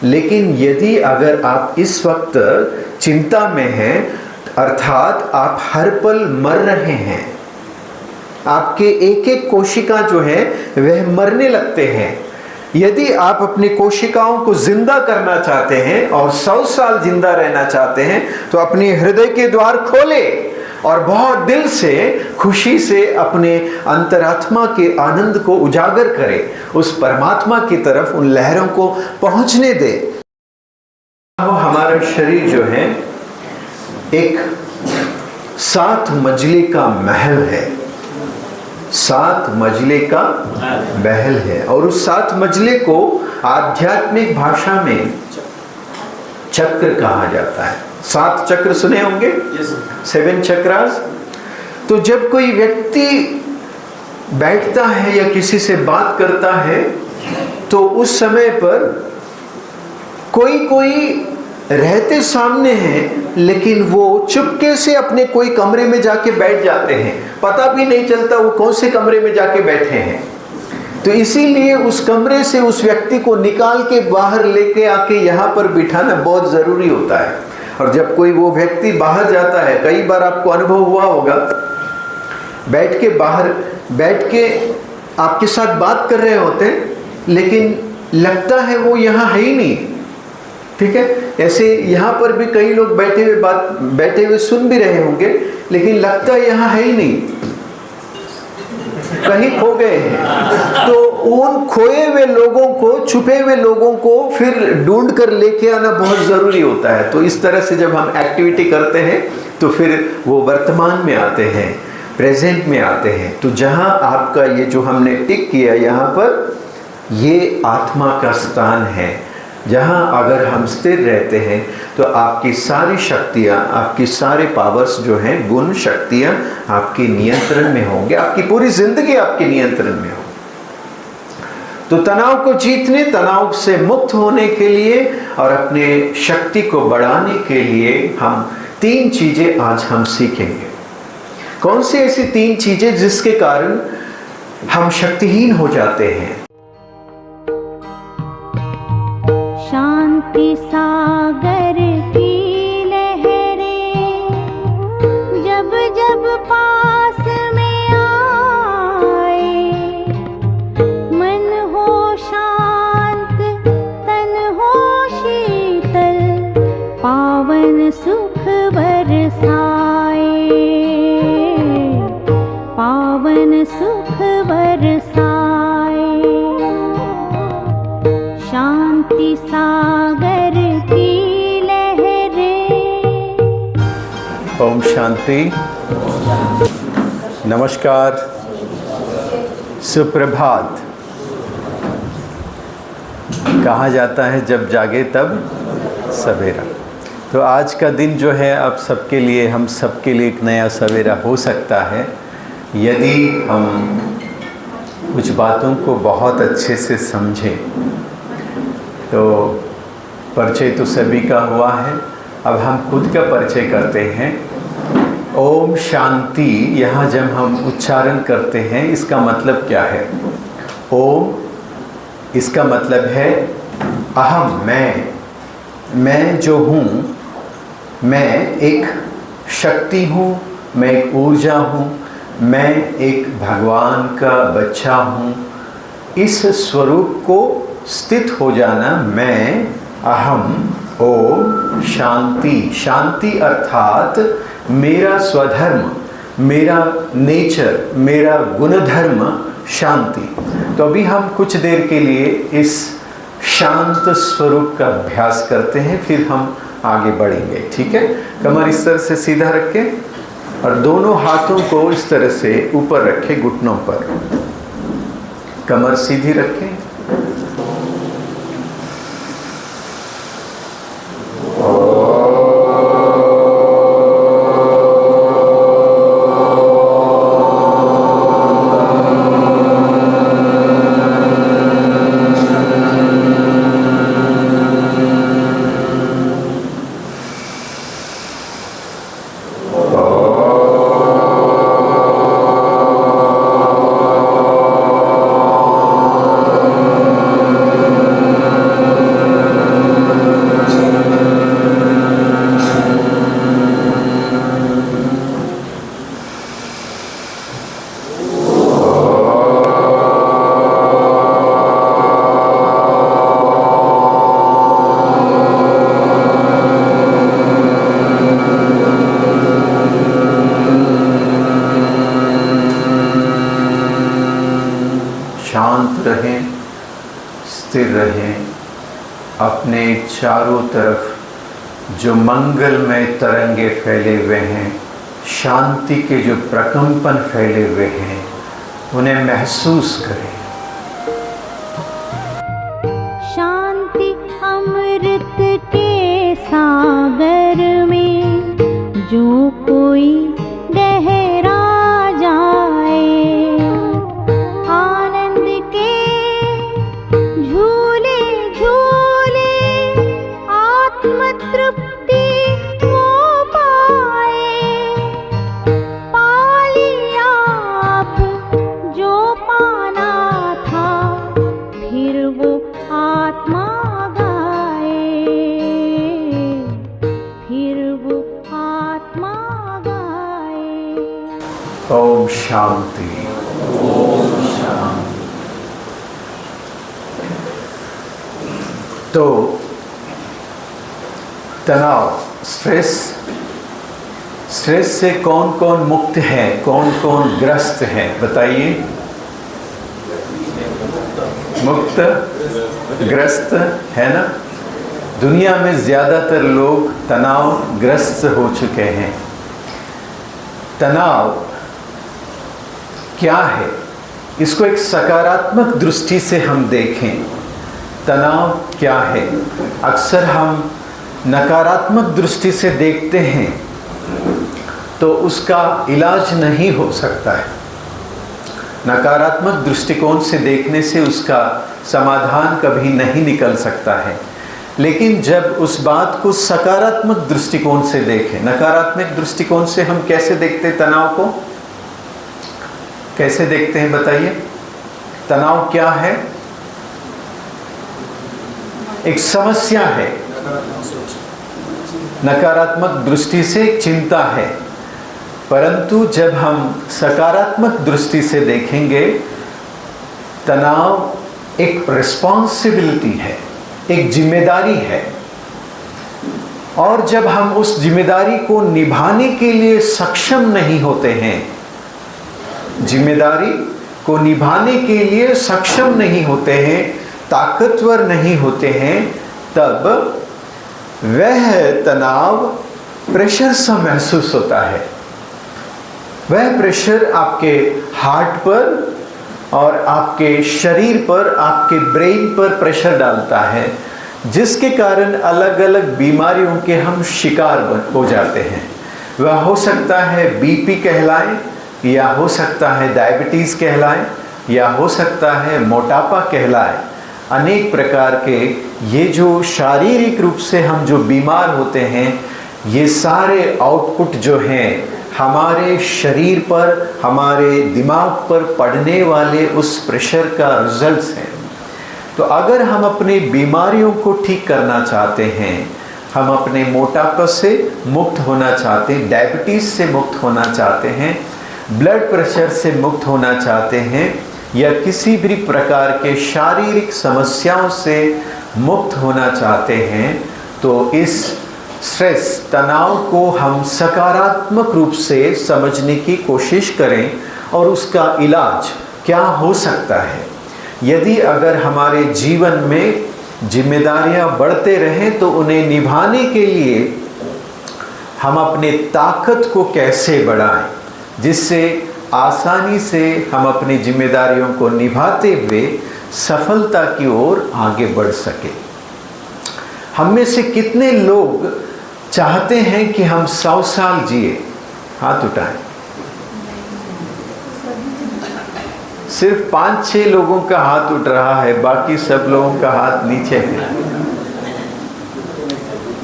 लेकिन यदि अगर आप इस वक्त चिंता में हैं, अर्थात आप हर पल मर रहे हैं, आपके एक एक कोशिका जो है वह मरने लगते हैं। यदि आप अपनी कोशिकाओं को जिंदा करना चाहते हैं और 100 साल जिंदा रहना चाहते हैं तो अपने हृदय के द्वार खोले और बहुत दिल से, खुशी से अपने अंतरात्मा के आनंद को उजागर करें, उस परमात्मा की तरफ उन लहरों को पहुंचने दे। हमारा शरीर जो है एक 7 मंजिले का महल है, 7 मंजिले का महल है। और उस 7 मंजिले को आध्यात्मिक भाषा में चक्र कहा जाता है। 7 चक्र सुने होंगे, 7 चक्रास। तो जब कोई व्यक्ति बैठता है या किसी से बात करता है तो उस समय पर कोई रहते सामने हैं, लेकिन वो चुपके से अपने कोई कमरे में जाके बैठ जाते हैं, पता भी नहीं चलता वो कौन से कमरे में जाके बैठे हैं। तो इसीलिए उस कमरे से उस व्यक्ति को निकाल के बाहर लेके आके यहाँ पर बिठाना बहुत ज़रूरी होता है। और जब कोई वो व्यक्ति बाहर जाता है, कई बार आपको अनुभव हुआ होगा, बाहर बैठ के आपके साथ बात कर रहे होते लेकिन लगता है वो यहाँ है ही नहीं, ठीक है। ऐसे यहाँ पर भी कई लोग बैठे हुए सुन भी रहे होंगे, लेकिन लगता यहाँ है ही नहीं, कहीं खो गए हैं। तो उन खोए हुए लोगों को, छुपे हुए लोगों को फिर ढूंढ कर लेके आना बहुत ज़रूरी होता है। तो इस तरह से जब हम एक्टिविटी करते हैं तो फिर वो वर्तमान में आते हैं, प्रेजेंट में आते हैं। तो जहाँ आपका ये जो हमने टिक किया यहाँ पर, ये आत्मा का स्थान है, जहाँ अगर हम स्थिर रहते हैं तो आपकी सारी शक्तियाँ, आपकी सारे पावर्स जो हैं, गुण शक्तियाँ आपके नियंत्रण में होंगे, आपकी पूरी जिंदगी आपके नियंत्रण में हो। तो तनाव को जीतने, तनाव से मुक्त होने के लिए और अपने शक्ति को बढ़ाने के लिए हम 3 चीज़ें आज हम सीखेंगे। कौन सी ऐसी 3 चीज़ें जिसके कारण हम शक्तिहीन हो जाते हैं? शांति सागर की लहरें जब जब पास में आए, मन हो शांत तन हो शीतल, पावन सुख बरसाए, पावन सुख बरसाए। शांति सागर की लहरें। ओम शांति। नमस्कार, सुप्रभात। कहा जाता है जब जागे तब सवेरा। तो आज का दिन जो है आप सबके लिए, हम सबके लिए एक नया सवेरा हो सकता है यदि हम कुछ बातों को बहुत अच्छे से समझें। तो परिचय तो सभी का हुआ है, अब हम खुद का परिचय करते हैं। ओम शांति, यहाँ जब हम उच्चारण करते हैं इसका मतलब क्या है? ओम, इसका मतलब है अहम, मैं जो हूँ, मैं एक शक्ति हूँ, मैं एक ऊर्जा हूँ, मैं एक भगवान का बच्चा हूँ। इस स्वरूप को स्थित हो जाना, मैं अहम। ओम शांति। शांति अर्थात मेरा स्वधर्म, मेरा नेचर, मेरा गुणधर्म शांति। तो अभी हम कुछ देर के लिए इस शांत स्वरूप का अभ्यास करते हैं, फिर हम आगे बढ़ेंगे, ठीक है। कमर इस तरह से सीधा रखें और दोनों हाथों को इस तरह से ऊपर रखें, घुटनों पर। कमर सीधी रखें। अपने चारों तरफ जो मंगलमय तरंगे फैले हुए हैं, शांति के जो प्रकंपन फैले हुए हैं, उन्हें महसूस करें। शांति अमृत के सागर में जो कोई गहरा जाए, आनंद के झूले झूले आत्म तृप्ति वो पाए। पा लिया अब जो पाना था, फिर वो आत्मा गाए, फिर वो आत्मा गाए। ओम शांति। ओम शांति। तो तनाव, स्ट्रेस से कौन कौन मुक्त है, कौन कौन ग्रस्त है, बताइए। मुक्त, ग्रस्त है ना। दुनिया में ज़्यादातर लोग तनाव ग्रस्त हो चुके हैं। तनाव क्या है, इसको एक सकारात्मक दृष्टि से हम देखें। तनाव क्या है? अक्सर हम नकारात्मक दृष्टि से देखते हैं तो उसका इलाज नहीं हो सकता है। नकारात्मक दृष्टिकोण से देखने से उसका समाधान कभी नहीं निकल सकता है। लेकिन जब उस बात को सकारात्मक दृष्टिकोण से देखें, नकारात्मक दृष्टिकोण से हम कैसे देखते हैं तनाव को? कैसे देखते हैं बताइए। तनाव क्या है? एक समस्या है, नकारात्मक दृष्टि से चिंता है। परंतु जब हम सकारात्मक दृष्टि से देखेंगे, तनाव एक रिस्पॉन्सिबिलिटी है, एक जिम्मेदारी है। और जब हम उस जिम्मेदारी को निभाने के लिए सक्षम नहीं होते हैं, जिम्मेदारी को निभाने के लिए सक्षम नहीं होते हैं, ताकतवर नहीं होते हैं, तब वह तनाव प्रेशर सा महसूस होता है। वह प्रेशर आपके हार्ट पर और आपके शरीर पर, आपके ब्रेन पर प्रेशर डालता है, जिसके कारण अलग अलग बीमारियों के हम शिकार हो जाते हैं। वह हो सकता है बीपी कहलाए, या हो सकता है डायबिटीज़ कहलाए, या हो सकता है मोटापा कहलाए। अनेक प्रकार के ये जो शारीरिक रूप से हम जो बीमार होते हैं, ये सारे आउटपुट जो हैं हमारे शरीर पर, हमारे दिमाग पर पड़ने वाले उस प्रेशर का रिजल्ट्स हैं। तो अगर हम अपनी बीमारियों को ठीक करना चाहते हैं, हम अपने मोटापा से मुक्त होना चाहते हैं, डायबिटीज़ से मुक्त होना चाहते हैं, ब्लड प्रेशर से मुक्त होना चाहते हैं, या किसी भी प्रकार के शारीरिक समस्याओं से मुक्त होना चाहते हैं, तो इस स्ट्रेस, तनाव को हम सकारात्मक रूप से समझने की कोशिश करें और उसका इलाज क्या हो सकता है। यदि अगर हमारे जीवन में जिम्मेदारियां बढ़ते रहें तो उन्हें निभाने के लिए हम अपने ताकत को कैसे बढ़ाएं, जिससे आसानी से हम अपनी जिम्मेदारियों को निभाते हुए सफलता की ओर आगे बढ़ सके। हम में से कितने लोग चाहते हैं कि हम 100 साल जिए? हाथ उठाएं। सिर्फ 5-6 लोगों का हाथ उठ रहा है, बाकी सब लोगों का हाथ नीचे है।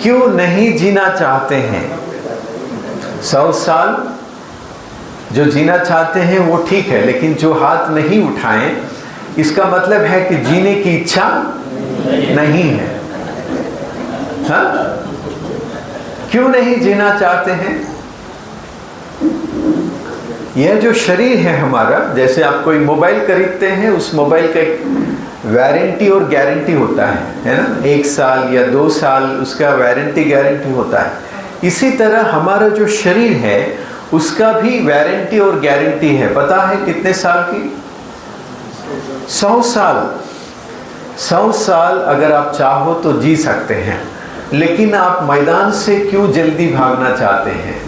क्यों नहीं जीना चाहते हैं? 100 साल जो जीना चाहते हैं वो ठीक है, लेकिन जो हाथ नहीं उठाएं, इसका मतलब है कि जीने की इच्छा नहीं है। हाँ? क्यों नहीं जीना चाहते हैं? यह जो शरीर है हमारा, जैसे आप कोई मोबाइल खरीदते हैं, उस मोबाइल का एक वारंटी और गारंटी होता है ना? 1 साल या 2 साल उसका वारंटी गारंटी होता है। इसी तरह हमारा जो शरीर है उसका भी वारंटी और गारंटी है। पता है कितने साल की? 100 साल। 100 साल अगर आप चाहो तो जी सकते हैं, लेकिन आप मैदान से क्यों जल्दी भागना चाहते हैं?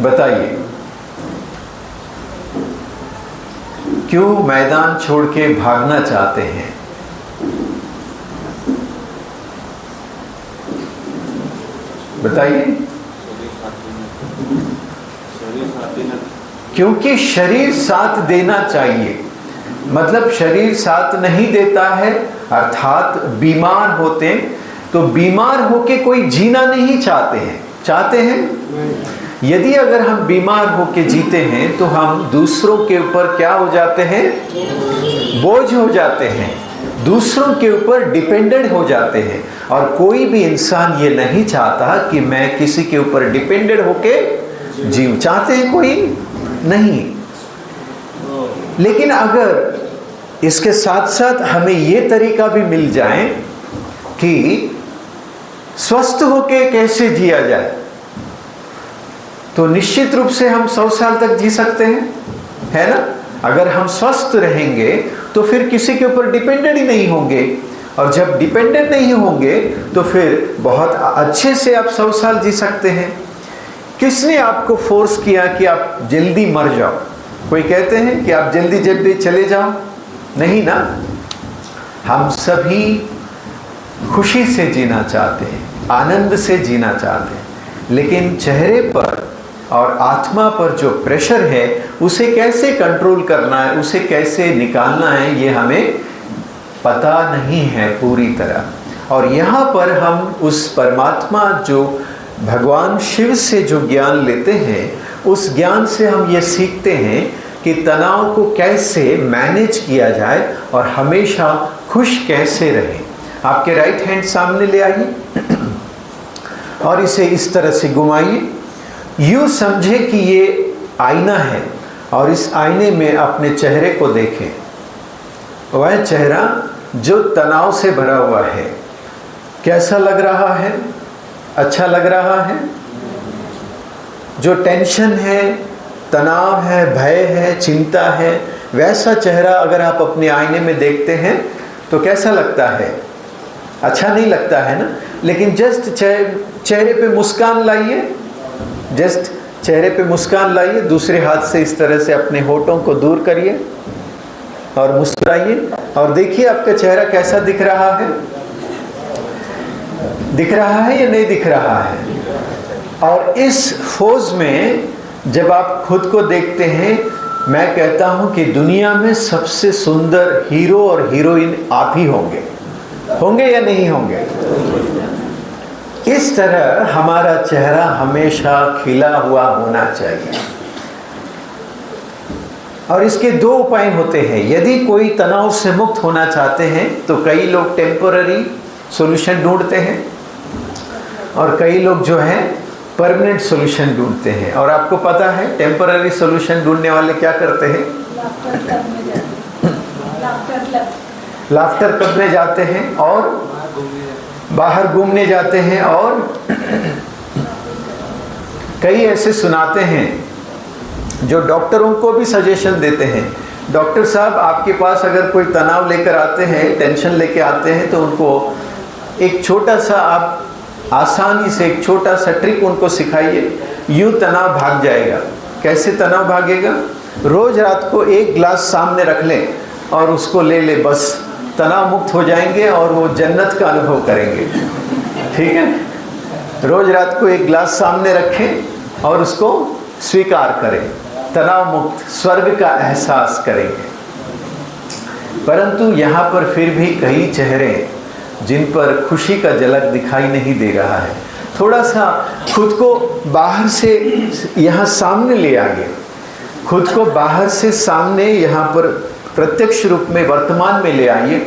बताइए, क्यों मैदान छोड़ के भागना चाहते हैं? बताइए। क्योंकि शरीर साथ देना चाहिए। मतलब शरीर साथ नहीं देता है, अर्थात बीमार होते हैं, तो बीमार होके कोई जीना नहीं चाहते हैं। चाहते हैं? यदि अगर हम बीमार होके जीते हैं तो हम दूसरों के ऊपर क्या हो जाते हैं? बोझ हो जाते हैं, दूसरों के ऊपर डिपेंडेंट हो जाते हैं। और कोई भी इंसान ये नहीं चाहता कि मैं किसी के ऊपर डिपेंडेंट होके जीऊं। चाहते हैं कोई? नहीं। लेकिन अगर इसके साथ साथ हमें ये तरीका भी मिल जाए कि स्वस्थ होके कैसे जिया जाए, तो निश्चित रूप से हम 100 साल तक जी सकते हैं, है ना? अगर हम स्वस्थ रहेंगे तो फिर किसी के ऊपर डिपेंडेंट ही नहीं होंगे, और जब डिपेंडेंट नहीं होंगे तो फिर बहुत अच्छे से आप 100 साल जी सकते हैं। किसने आपको फोर्स किया कि आप जल्दी मर जाओ? कोई कहते हैं कि आप जल्दी जल्दी चले जाओ? नहीं ना। हम सभी खुशी से जीना चाहते हैं, आनंद से जीना चाहते हैं, लेकिन चेहरे पर और आत्मा पर जो प्रेशर है उसे कैसे कंट्रोल करना है, उसे कैसे निकालना है, ये हमें पता नहीं है पूरी तरह। और यहाँ पर हम उस परमात्मा जो भगवान शिव से जो ज्ञान लेते हैं, उस ज्ञान से हम ये सीखते हैं कि तनाव को कैसे मैनेज किया जाए और हमेशा खुश कैसे रहें। आपके राइट हैंड सामने ले आइए और इसे इस तरह से घुमाइए। यूँ समझे कि ये आईना है और इस आईने में अपने चेहरे को देखें। वह चेहरा जो तनाव से भरा हुआ है, कैसा लग रहा है? अच्छा लग रहा है? जो टेंशन है, तनाव है, भय है, चिंता है, वैसा चेहरा अगर आप अपने आईने में देखते हैं तो कैसा लगता है? अच्छा नहीं लगता है ना। लेकिन जस्ट चेहरे पे मुस्कान लाइए, जस्ट चेहरे पे मुस्कान लाइए, दूसरे हाथ से इस तरह से अपने होठों को दूर करिए और मुस्कुराइए और देखिए आपका चेहरा कैसा दिख रहा है। दिख रहा है या नहीं दिख रहा है? और इस फौज में जब आप खुद को देखते हैं, मैं कहता हूं कि दुनिया में सबसे सुंदर हीरो और हीरोइन आप ही होंगे। होंगे या नहीं होंगे? इस तरह हमारा चेहरा हमेशा खिला हुआ होना चाहिए। और इसके दो उपाय होते हैं। यदि कोई तनाव से मुक्त होना चाहते हैं तो कई लोग टेम्पररी सॉल्यूशन ढूंढते हैं और कई लोग जो है परमानेंट सॉल्यूशन ढूंढते हैं। और आपको पता है टेम्पररी सॉल्यूशन ढूंढने वाले क्या करते हैं? लाफ्टर क्लब में जाते हैं और बाहर घूमने जाते हैं और कई ऐसे सुनाते हैं जो डॉक्टरों को भी सजेशन देते हैं। डॉक्टर साहब, आपके पास अगर कोई तनाव लेकर आते हैं, टेंशन लेकर आते हैं, तो उनको एक छोटा सा आप आसानी से एक छोटा सा ट्रिक उनको सिखाइए, यूँ तनाव भाग जाएगा। कैसे तनाव भागेगा? रोज़ रात को एक ग्लास सामने रख लें और उसको ले ले, बस तनाव मुक्त हो जाएंगे और वो जन्नत का अनुभव करेंगे। ठीक है? रोज़ रात को एक ग्लास सामने रखें और उसको स्वीकार करें, तनाव मुक्त स्वर्ग का एहसास करेंगे। परंतु यहाँ पर फिर भी कई चेहरे जिन पर खुशी का झलक दिखाई नहीं दे रहा है। थोड़ा सा खुद को बाहर से यहाँ सामने ले आइए, खुद को बाहर से सामने यहाँ पर प्रत्यक्ष रूप में वर्तमान में ले आइए।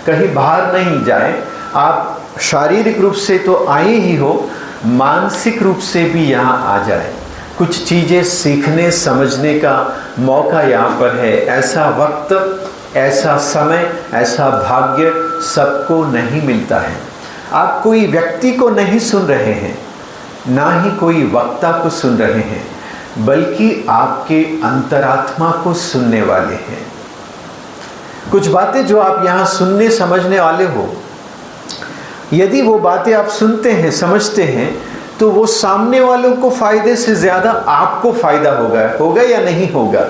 कहीं बाहर नहीं जाए। आप शारीरिक रूप से तो आए ही हो, मानसिक रूप से भी यहाँ आ जाए। कुछ चीज़ें सीखने समझने का मौका यहाँ पर है। ऐसा वक्त, ऐसा समय, ऐसा भाग्य सबको नहीं मिलता है। आप कोई व्यक्ति को नहीं सुन रहे हैं, ना ही कोई वक्ता को सुन रहे हैं, बल्कि आपके अंतरात्मा को सुनने वाले हैं। कुछ बातें जो आप यहाँ सुनने समझने वाले हो, यदि वो बातें आप सुनते हैं समझते हैं तो वो सामने वालों को फायदे से ज़्यादा आपको फायदा होगा या नहीं होगा।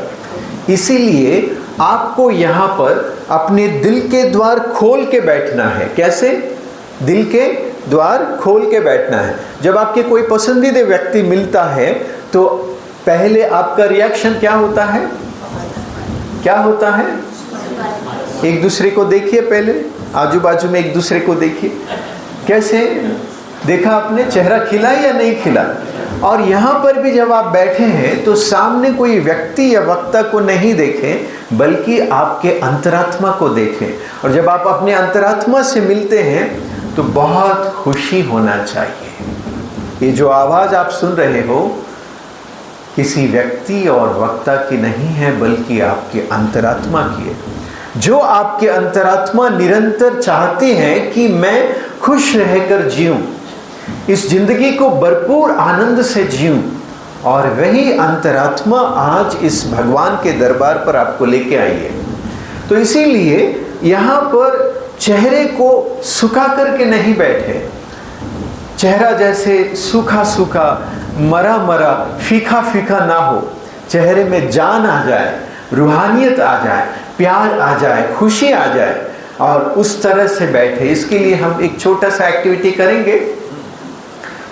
इसीलिए आपको यहाँ पर अपने दिल के द्वार खोल के बैठना है। कैसे? दिल के द्वार खोल के बैठना है। जब आपके कोई पसंदीदा व्यक्ति मिलता है तो पहले आपका रिएक्शन क्या होता है? क्या होता है? एक दूसरे को देखिए, पहले आजू बाजू में एक दूसरे को देखिए, कैसे देखा आपने, चेहरा खिला या नहीं खिला। और यहाँ पर भी जब आप बैठे हैं तो सामने कोई व्यक्ति या वक्ता को नहीं देखें बल्कि आपके अंतरात्मा को देखें। और जब आप अपने अंतरात्मा से मिलते हैं तो बहुत खुशी होना चाहिए। ये जो आवाज़ आप सुन रहे हो किसी व्यक्ति और वक्ता की नहीं है बल्कि आपके अंतरात्मा की है। जो आपके अंतरात्मा निरंतर चाहते हैं कि मैं खुश रहकर जीऊं, इस जिंदगी को भरपूर आनंद से जीऊं, और वही अंतरात्मा आज इस भगवान के दरबार पर आपको लेके आई है। तो इसीलिए यहाँ पर चेहरे को सुखा करके नहीं बैठे। चेहरा जैसे सूखा सूखा, मरा मरा, फीका फीका ना हो। चेहरे में जान आ जाए, रूहानियत आ जाए, प्यार आ जाए, खुशी आ जाए, और उस तरह से बैठे। इसके लिए हम एक छोटा सा एक्टिविटी करेंगे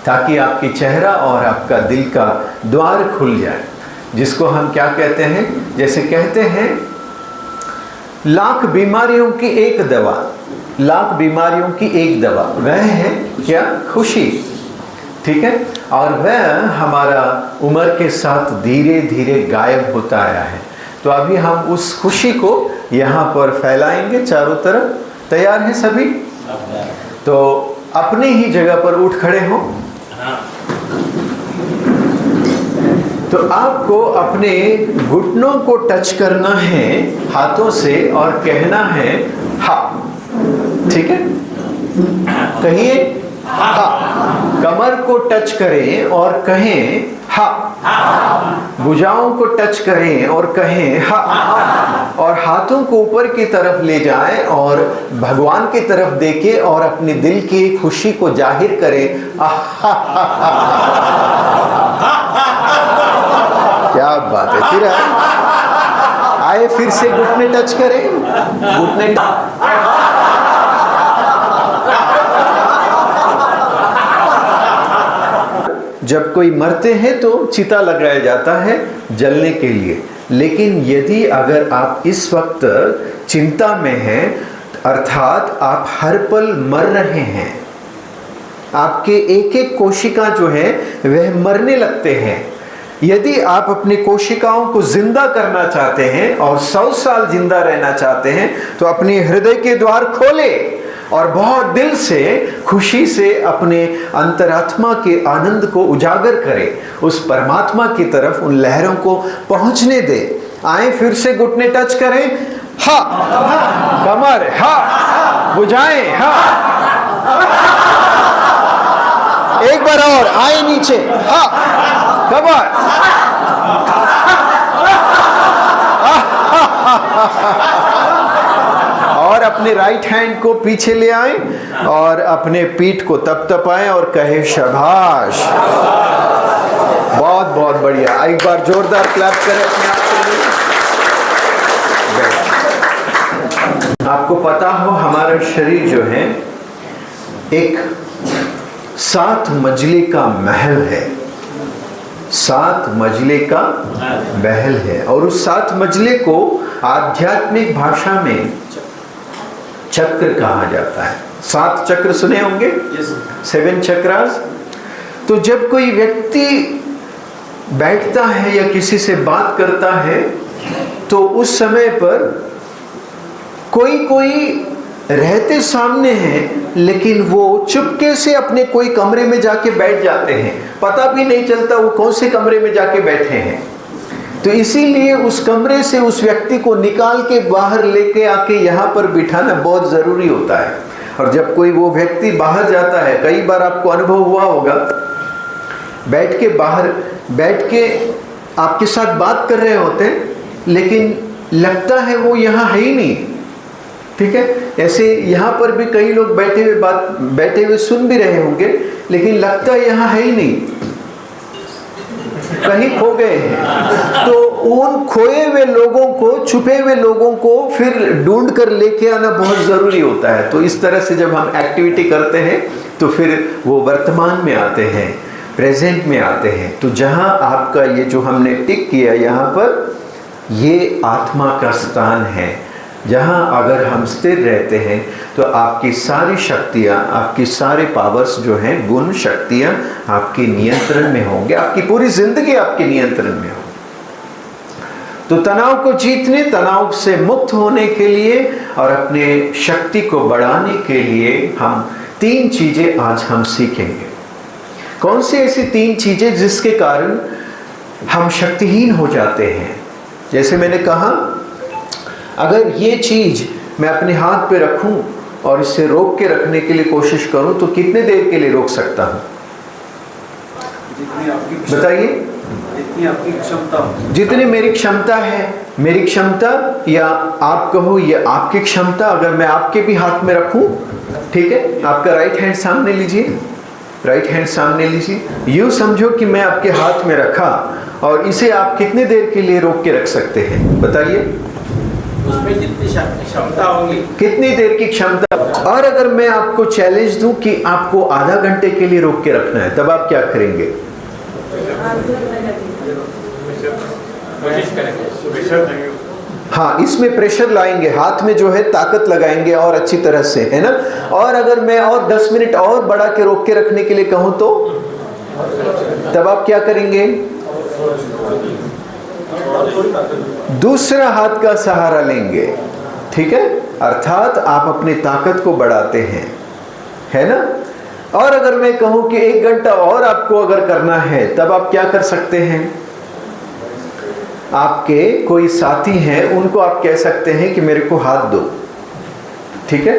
ताकि आपकी चेहरा और आपका दिल का द्वार खुल जाए, जिसको हम क्या कहते हैं? जैसे कहते हैं लाख बीमारियों की एक दवा, लाख बीमारियों की एक दवा, वह है क्या? खुशी। ठीक है? और वह हमारा उम्र के साथ धीरे धीरे गायब होता आया है। तो अभी हम उस खुशी को यहाँ पर फैलाएंगे चारों तरफ। तैयार हैं सभी? तो अपने ही जगह पर उठ खड़े हो। तो आपको अपने घुटनों को टच करना है हाथों से और कहना है हा। ठीक है? कहिए हा। कमर को टच करें और कहें हा। भुजाओं को टच करें और कहें हा। और हाथों को ऊपर की तरफ ले जाएं और भगवान की तरफ देखें और अपने दिल की खुशी को जाहिर करें। क्या बात है। फिर आए, फिर से घुटने टच करें, घुटने। जब कोई मरते हैं तो चिता लगाया जाता है जलने के लिए। लेकिन यदि अगर आप इस वक्त चिंता में हैं, अर्थात आप हर पल मर रहे हैं, आपके एक एक कोशिका जो है वह मरने लगते हैं। यदि आप अपनी कोशिकाओं को जिंदा करना चाहते हैं और 100 साल जिंदा रहना चाहते हैं तो अपने हृदय के द्वार खोले और बहुत दिल से खुशी से अपने अंतरात्मा के आनंद को उजागर करें। उस परमात्मा की तरफ उन लहरों को पहुंचने दे। आए, फिर से घुटने टच करें। हा। कमर हा। भुजाएं हा। एक बार और, आए नीचे हा। कमर। और अपने राइट हैंड को पीछे ले आए और अपने पीठ को तपतपाएं और कहे शाबाश। बहुत बहुत बढ़िया। एक बार जोरदार क्लैप करें अपने आप के लिए। आपको पता हो हमारा शरीर जो है एक 7 मंजिले का महल है। 7 मंजिले का महल है। और उस 7 मंजिले को आध्यात्मिक भाषा में चक्र कहा जाता है। 7 चक्र सुने होंगे? 7 चक्रास। तो जब कोई व्यक्ति बैठता है या किसी से बात करता है तो उस समय पर कोई रहते सामने हैं लेकिन वो चुपके से अपने कोई कमरे में जाके बैठ जाते हैं। पता भी नहीं चलता वो कौन से कमरे में जाके बैठे हैं। तो इसीलिए उस कमरे से उस व्यक्ति को निकाल के बाहर लेके आके यहाँ पर बिठाना बहुत ज़रूरी होता है। और जब कोई वो व्यक्ति बाहर जाता है, कई बार आपको अनुभव हुआ होगा, बैठ के बाहर बैठ के आपके साथ बात कर रहे होते हैं लेकिन लगता है वो यहाँ है ही नहीं, ठीक है। ऐसे यहाँ पर भी कई लोग बैठे हुए सुन भी रहे होंगे, लेकिन लगता यहाँ है ही नहीं, कहीं खो गए हैं। तो उन खोए हुए लोगों को, छुपे हुए लोगों को फिर ढूंढ कर लेके आना बहुत ज़रूरी होता है। तो इस तरह से जब हम एक्टिविटी करते हैं तो फिर वो वर्तमान में आते हैं, प्रेजेंट में आते हैं। तो जहाँ आपका ये जो हमने टिक किया यहाँ पर, ये आत्मा का स्थान है, जहाँ अगर हम स्थिर रहते हैं तो आपकी सारी शक्तियाँ, आपकी सारे पावर्स जो हैं, गुण शक्तियाँ आपके नियंत्रण में होंगे, आपकी पूरी जिंदगी आपके नियंत्रण में होगी। तो तनाव को जीतने, तनाव से मुक्त होने के लिए और अपने शक्ति को बढ़ाने के लिए हम 3 चीज़ें आज हम सीखेंगे। कौन सी ऐसी 3 चीज़ें जिसके कारण हम शक्तिहीन हो जाते हैं? जैसे मैंने कहा, अगर ये चीज़ मैं अपने हाथ पे रखूं और इसे रोक के रखने के लिए कोशिश करूं तो कितने देर के लिए रोक सकता हूं? बताइए। जितनी आपकी क्षमता, जितनी मेरी क्षमता है, मेरी क्षमता, या आप कहो ये आपकी क्षमता। अगर मैं आपके भी हाथ में रखूं, ठीक है, आपका राइट हैंड सामने लीजिए, राइट हैंड सामने लीजिए, यूँ समझो कि मैं आपके हाथ में रखा और इसे आप कितने देर के लिए रोक के रख सकते हैं? बताइए। उसमें जितनी क्षमता होगी, कितनी देर की क्षमता। और अगर मैं आपको चैलेंज दूं कि आपको आधा घंटे के लिए रोक के रखना है, तब आप क्या करेंगे? हाँ, इसमें प्रेशर लाएंगे, हाथ में जो है ताकत लगाएंगे और अच्छी तरह से, है ना। और अगर मैं और 10 मिनट और बढ़ा के रोक के रखने के लिए कहूँ तो तब आप क्या करेंगे? दूसरा हाथ का सहारा लेंगे, ठीक है, अर्थात आप अपनी ताकत को बढ़ाते हैं, है ना। और अगर मैं कहूं कि 1 घंटा और आपको अगर करना है, तब आप क्या कर सकते हैं? आपके कोई साथी हैं, उनको आप कह सकते हैं कि मेरे को हाथ दो, ठीक है।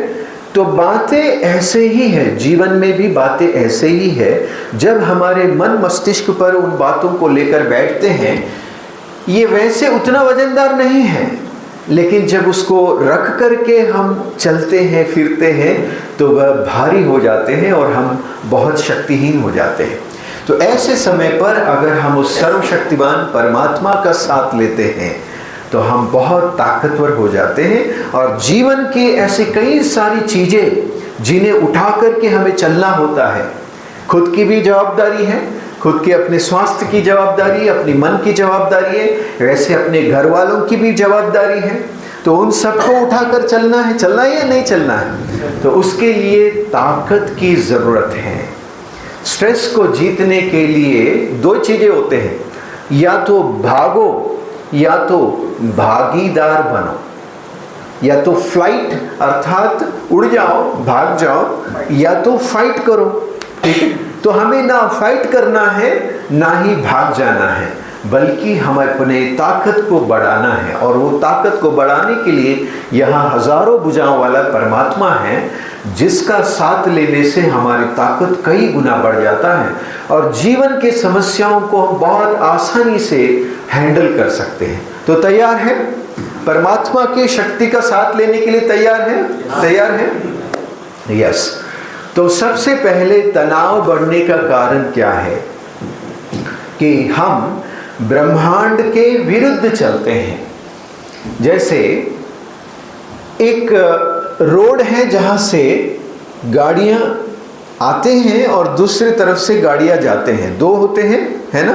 तो बातें ऐसे ही है, जीवन में भी बातें ऐसे ही है। जब हमारे मन मस्तिष्क पर उन बातों को लेकर बैठते हैं, ये वैसे उतना वजनदार नहीं है, लेकिन जब उसको रख करके हम चलते हैं, फिरते हैं, तो वह भारी हो जाते हैं और हम बहुत शक्तिहीन हो जाते हैं। तो ऐसे समय पर अगर हम उस सर्वशक्तिमान परमात्मा का साथ लेते हैं तो हम बहुत ताकतवर हो जाते हैं। और जीवन की ऐसी कई सारी चीज़ें जिन्हें उठा करके हमें चलना होता है, खुद की भी जवाबदारी है, खुद के अपने स्वास्थ्य की जवाबदारी, अपनी मन की जवाबदारी है, वैसे अपने घर वालों की भी जवाबदारी है। तो उन सबको उठाकर चलना है या नहीं चलना है? तो उसके लिए ताकत की ज़रूरत है। स्ट्रेस को जीतने के लिए 2 चीज़ें होते हैं, या तो भागो या तो भागीदार बनो, या तो फ्लाइट अर्थात उड़ जाओ, भाग जाओ, या तो फाइट करो, ठीक है। तो हमें ना फाइट करना है ना ही भाग जाना है, बल्कि हमें अपने ताकत को बढ़ाना है। और वो ताकत को बढ़ाने के लिए यहाँ हजारों भुजाओं वाला परमात्मा है, जिसका साथ लेने से हमारी ताकत कई गुना बढ़ जाता है और जीवन के समस्याओं को हम बहुत आसानी से हैंडल कर सकते हैं। तो तैयार है? परमात्मा की शक्ति का साथ लेने के लिए तैयार है? तैयार है? यस। तो सबसे पहले तनाव बढ़ने का कारण क्या है कि हम ब्रह्मांड के विरुद्ध चलते हैं। जैसे एक रोड है जहाँ से गाड़ियाँ आते हैं और दूसरी तरफ से गाड़ियाँ जाते हैं, 2 होते हैं, है ना।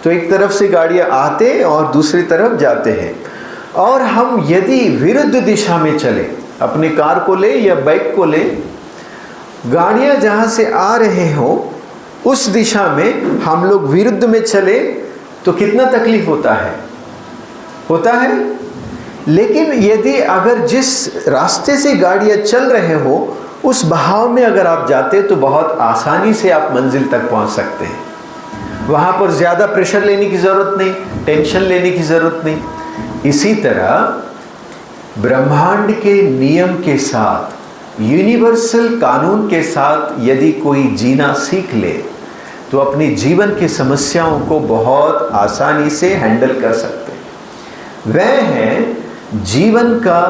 तो एक तरफ से गाड़ियाँ आते और दूसरी तरफ जाते हैं। और हम यदि विरुद्ध दिशा में चले, अपनी कार को ले या बाइक को ले, गाड़ियाँ जहाँ से आ रहे हो उस दिशा में हम लोग विरुद्ध में चले तो कितना तकलीफ होता है? होता है। लेकिन यदि अगर जिस रास्ते से गाड़ियाँ चल रहे हो उस बहाव में अगर आप जाते तो बहुत आसानी से आप मंजिल तक पहुंच सकते हैं। वहाँ पर ज़्यादा प्रेशर लेने की ज़रूरत नहीं, टेंशन लेने की ज़रूरत नहीं। इसी तरह ब्रह्मांड के नियम के साथ, यूनिवर्सल कानून के साथ यदि कोई जीना सीख ले तो अपनी जीवन की समस्याओं को बहुत आसानी से हैंडल कर सकते हैं। वह है जीवन का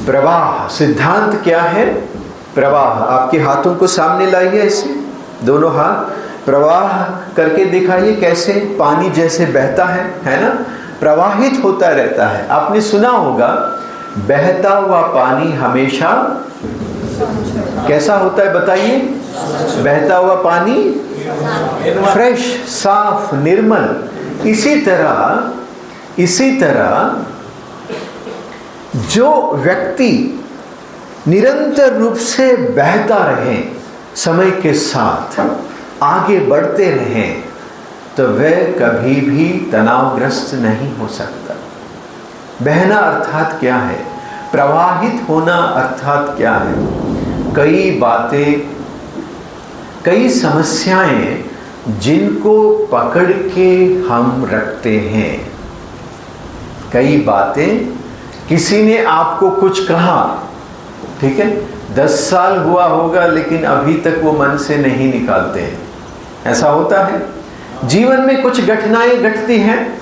प्रवाह, सिद्धांत क्या है? प्रवाह। आपके हाथों को सामने लाइए, ऐसे दोनों हाथ प्रवाह करके दिखाइए, कैसे पानी जैसे बहता है ना, प्रवाहित होता रहता है। आपने सुना होगा बहता हुआ पानी हमेशा कैसा होता है, बताइए? बहता हुआ पानी फ्रेश, साफ, निर्मल। इसी तरह जो व्यक्ति निरंतर रूप से बहता रहे, समय के साथ आगे बढ़ते रहें, तो वह कभी भी तनावग्रस्त नहीं हो सकता। बहना अर्थात क्या है? प्रवाहित होना अर्थात क्या है? कई बातें, कई समस्याएं जिनको पकड़ के हम रखते हैं, कई बातें, किसी ने आपको कुछ कहा, ठीक है, 10 साल हुआ होगा लेकिन अभी तक वो मन से नहीं निकालते हैं। ऐसा होता है। जीवन में कुछ घटनाएं घटती हैं,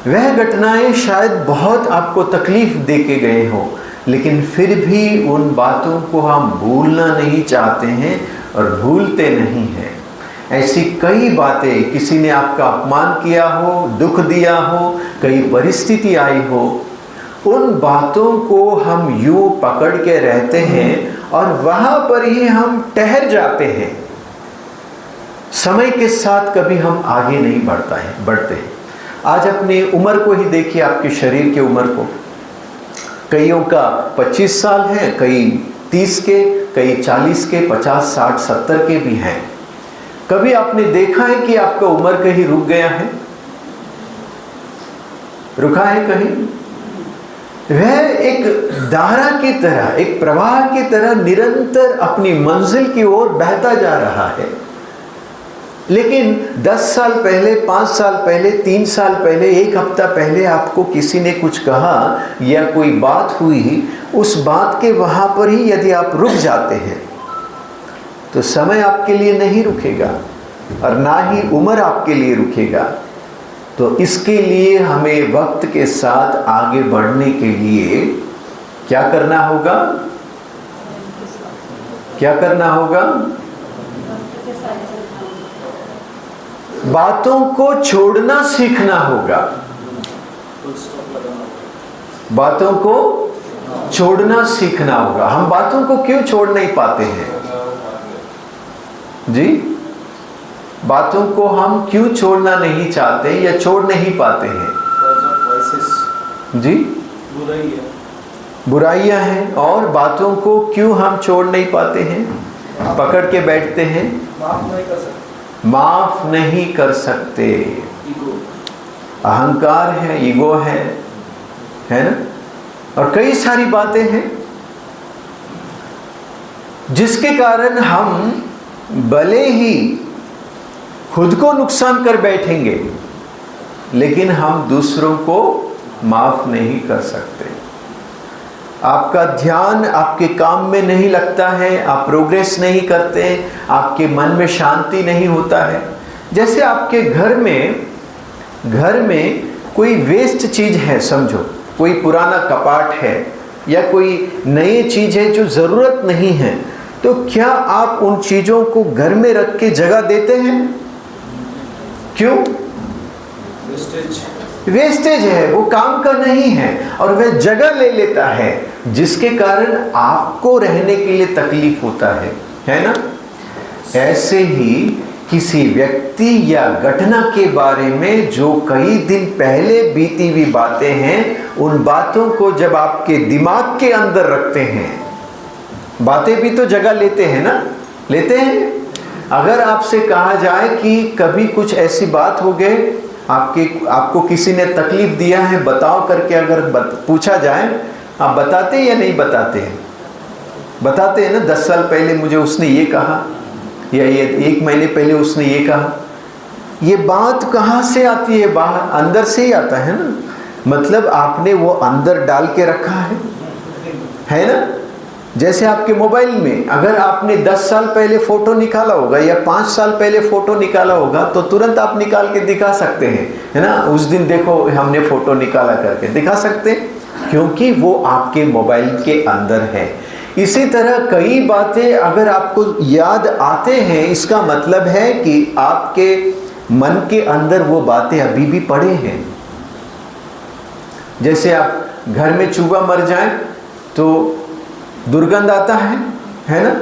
वह घटनाएं शायद बहुत आपको तकलीफ दे के गए हो, लेकिन फिर भी उन बातों को हम भूलना नहीं चाहते हैं और भूलते नहीं हैं। ऐसी कई बातें, किसी ने आपका अपमान किया हो, दुख दिया हो, कई परिस्थिति आई हो, उन बातों को हम यूं पकड़ के रहते हैं और वहां पर ही हम ठहर जाते हैं। समय के साथ कभी हम आगे नहीं बढ़ते हैं। आज अपनी उम्र को ही देखिए, आपके शरीर की उम्र को। कईयों का 25 साल है, कई 30 के, कई 40 के, 50, 60, 70 के भी हैं। कभी आपने देखा है कि आपका उम्र कहीं रुक गया है? रुका है कहीं? वह एक धारा की तरह, एक प्रवाह की तरह निरंतर अपनी मंजिल की ओर बहता जा रहा है। लेकिन 10 साल पहले, 5 साल पहले, 3 साल पहले, 1 हफ्ता पहले आपको किसी ने कुछ कहा या कोई बात हुई, उस बात के वहाँ पर ही यदि आप रुक जाते हैं तो समय आपके लिए नहीं रुकेगा और ना ही उम्र आपके लिए रुकेगा। तो इसके लिए हमें वक्त के साथ आगे बढ़ने के लिए क्या करना होगा? क्या करना होगा? बातों को छोड़ना सीखना होगा। बातों को छोड़ना सीखना होगा। हम बातों को क्यों छोड़ नहीं पाते हैं जी? बातों को हम क्यों छोड़ना नहीं चाहते या छोड़ नहीं पाते हैं जी? बुराइयां हैं। और बातों को क्यों हम छोड़ नहीं पाते हैं? पकड़ के बैठते हैं, माफ नहीं कर सकते। अहंकार है, ईगो है ना, और कई सारी बातें हैं जिसके कारण हम भले ही खुद को नुकसान कर बैठेंगे लेकिन हम दूसरों को माफ नहीं कर सकते। आपका ध्यान आपके काम में नहीं लगता है, आप प्रोग्रेस नहीं करते, आपके मन में शांति नहीं होता है। जैसे आपके घर में कोई वेस्ट चीज़ है, समझो कोई पुराना कपाट है या कोई नई चीज़ है जो ज़रूरत नहीं है, तो क्या आप उन चीज़ों को घर में रख के जगह देते हैं? क्यों? वेस्टेज है, वो काम का नहीं है और वह जगह ले लेता है, जिसके कारण आपको रहने के लिए तकलीफ होता है ना? ऐसे ही किसी व्यक्ति या घटना के बारे में जो कई दिन पहले बीती हुई बातें हैं, उन बातों को जब आपके दिमाग के अंदर रखते हैं, बातें भी तो जगह लेते हैं ना, लेते हैं। अगर आपसे कहा जाए कि कभी कुछ ऐसी बात हो गई, आपको किसी ने तकलीफ दिया है, बताओ करके अगर पूछा जाए, आप बताते या नहीं बताते हैं? बताते हैं ना। 10 साल पहले मुझे उसने ये कहा, या ये 1 महीने पहले उसने ये कहा। ये बात कहाँ से आती है? बाहर, अंदर से ही आता है ना। मतलब आपने वो अंदर डाल के रखा है ना। जैसे आपके मोबाइल में अगर आपने 10 साल पहले फ़ोटो निकाला होगा या 5 साल पहले फ़ोटो निकाला होगा तो तुरंत आप निकाल के दिखा सकते हैं, है ना। उस दिन देखो हमने फ़ोटो निकाला करके दिखा सकते हैं। क्योंकि वो आपके मोबाइल के अंदर है। इसी तरह कई बातें अगर आपको याद आते हैं, इसका मतलब है कि आपके मन के अंदर वो बातें अभी भी पड़े हैं। जैसे आप घर में चूहा मर जाए तो दुर्गंध आता है ना?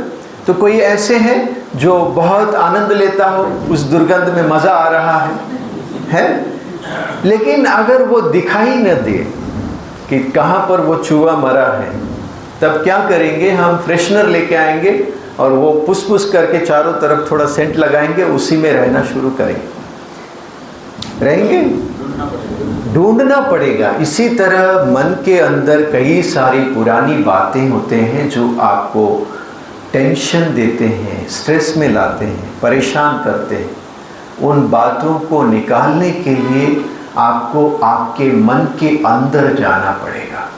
तो कोई ऐसे हैं जो बहुत आनंद लेता हो, उस दुर्गंध में मज़ा आ रहा है? लेकिन अगर वो दिखाई न दे कि कहाँ पर वो चूहा मरा है, तब क्या करेंगे? हम फ्रेशनर लेके आएंगे और वो पुस करके चारों तरफ थोड़ा सेंट लगाएंगे, उसी में रहना शुरू रहेंगे? ढूंढना पड़ेगा। इसी तरह मन के अंदर कई सारी पुरानी बातें होते हैं जो आपको टेंशन देते हैं, स्ट्रेस में लाते हैं, परेशान करते हैं। उन बातों को निकालने के लिए आपको आपके मन के अंदर जाना पड़ेगा।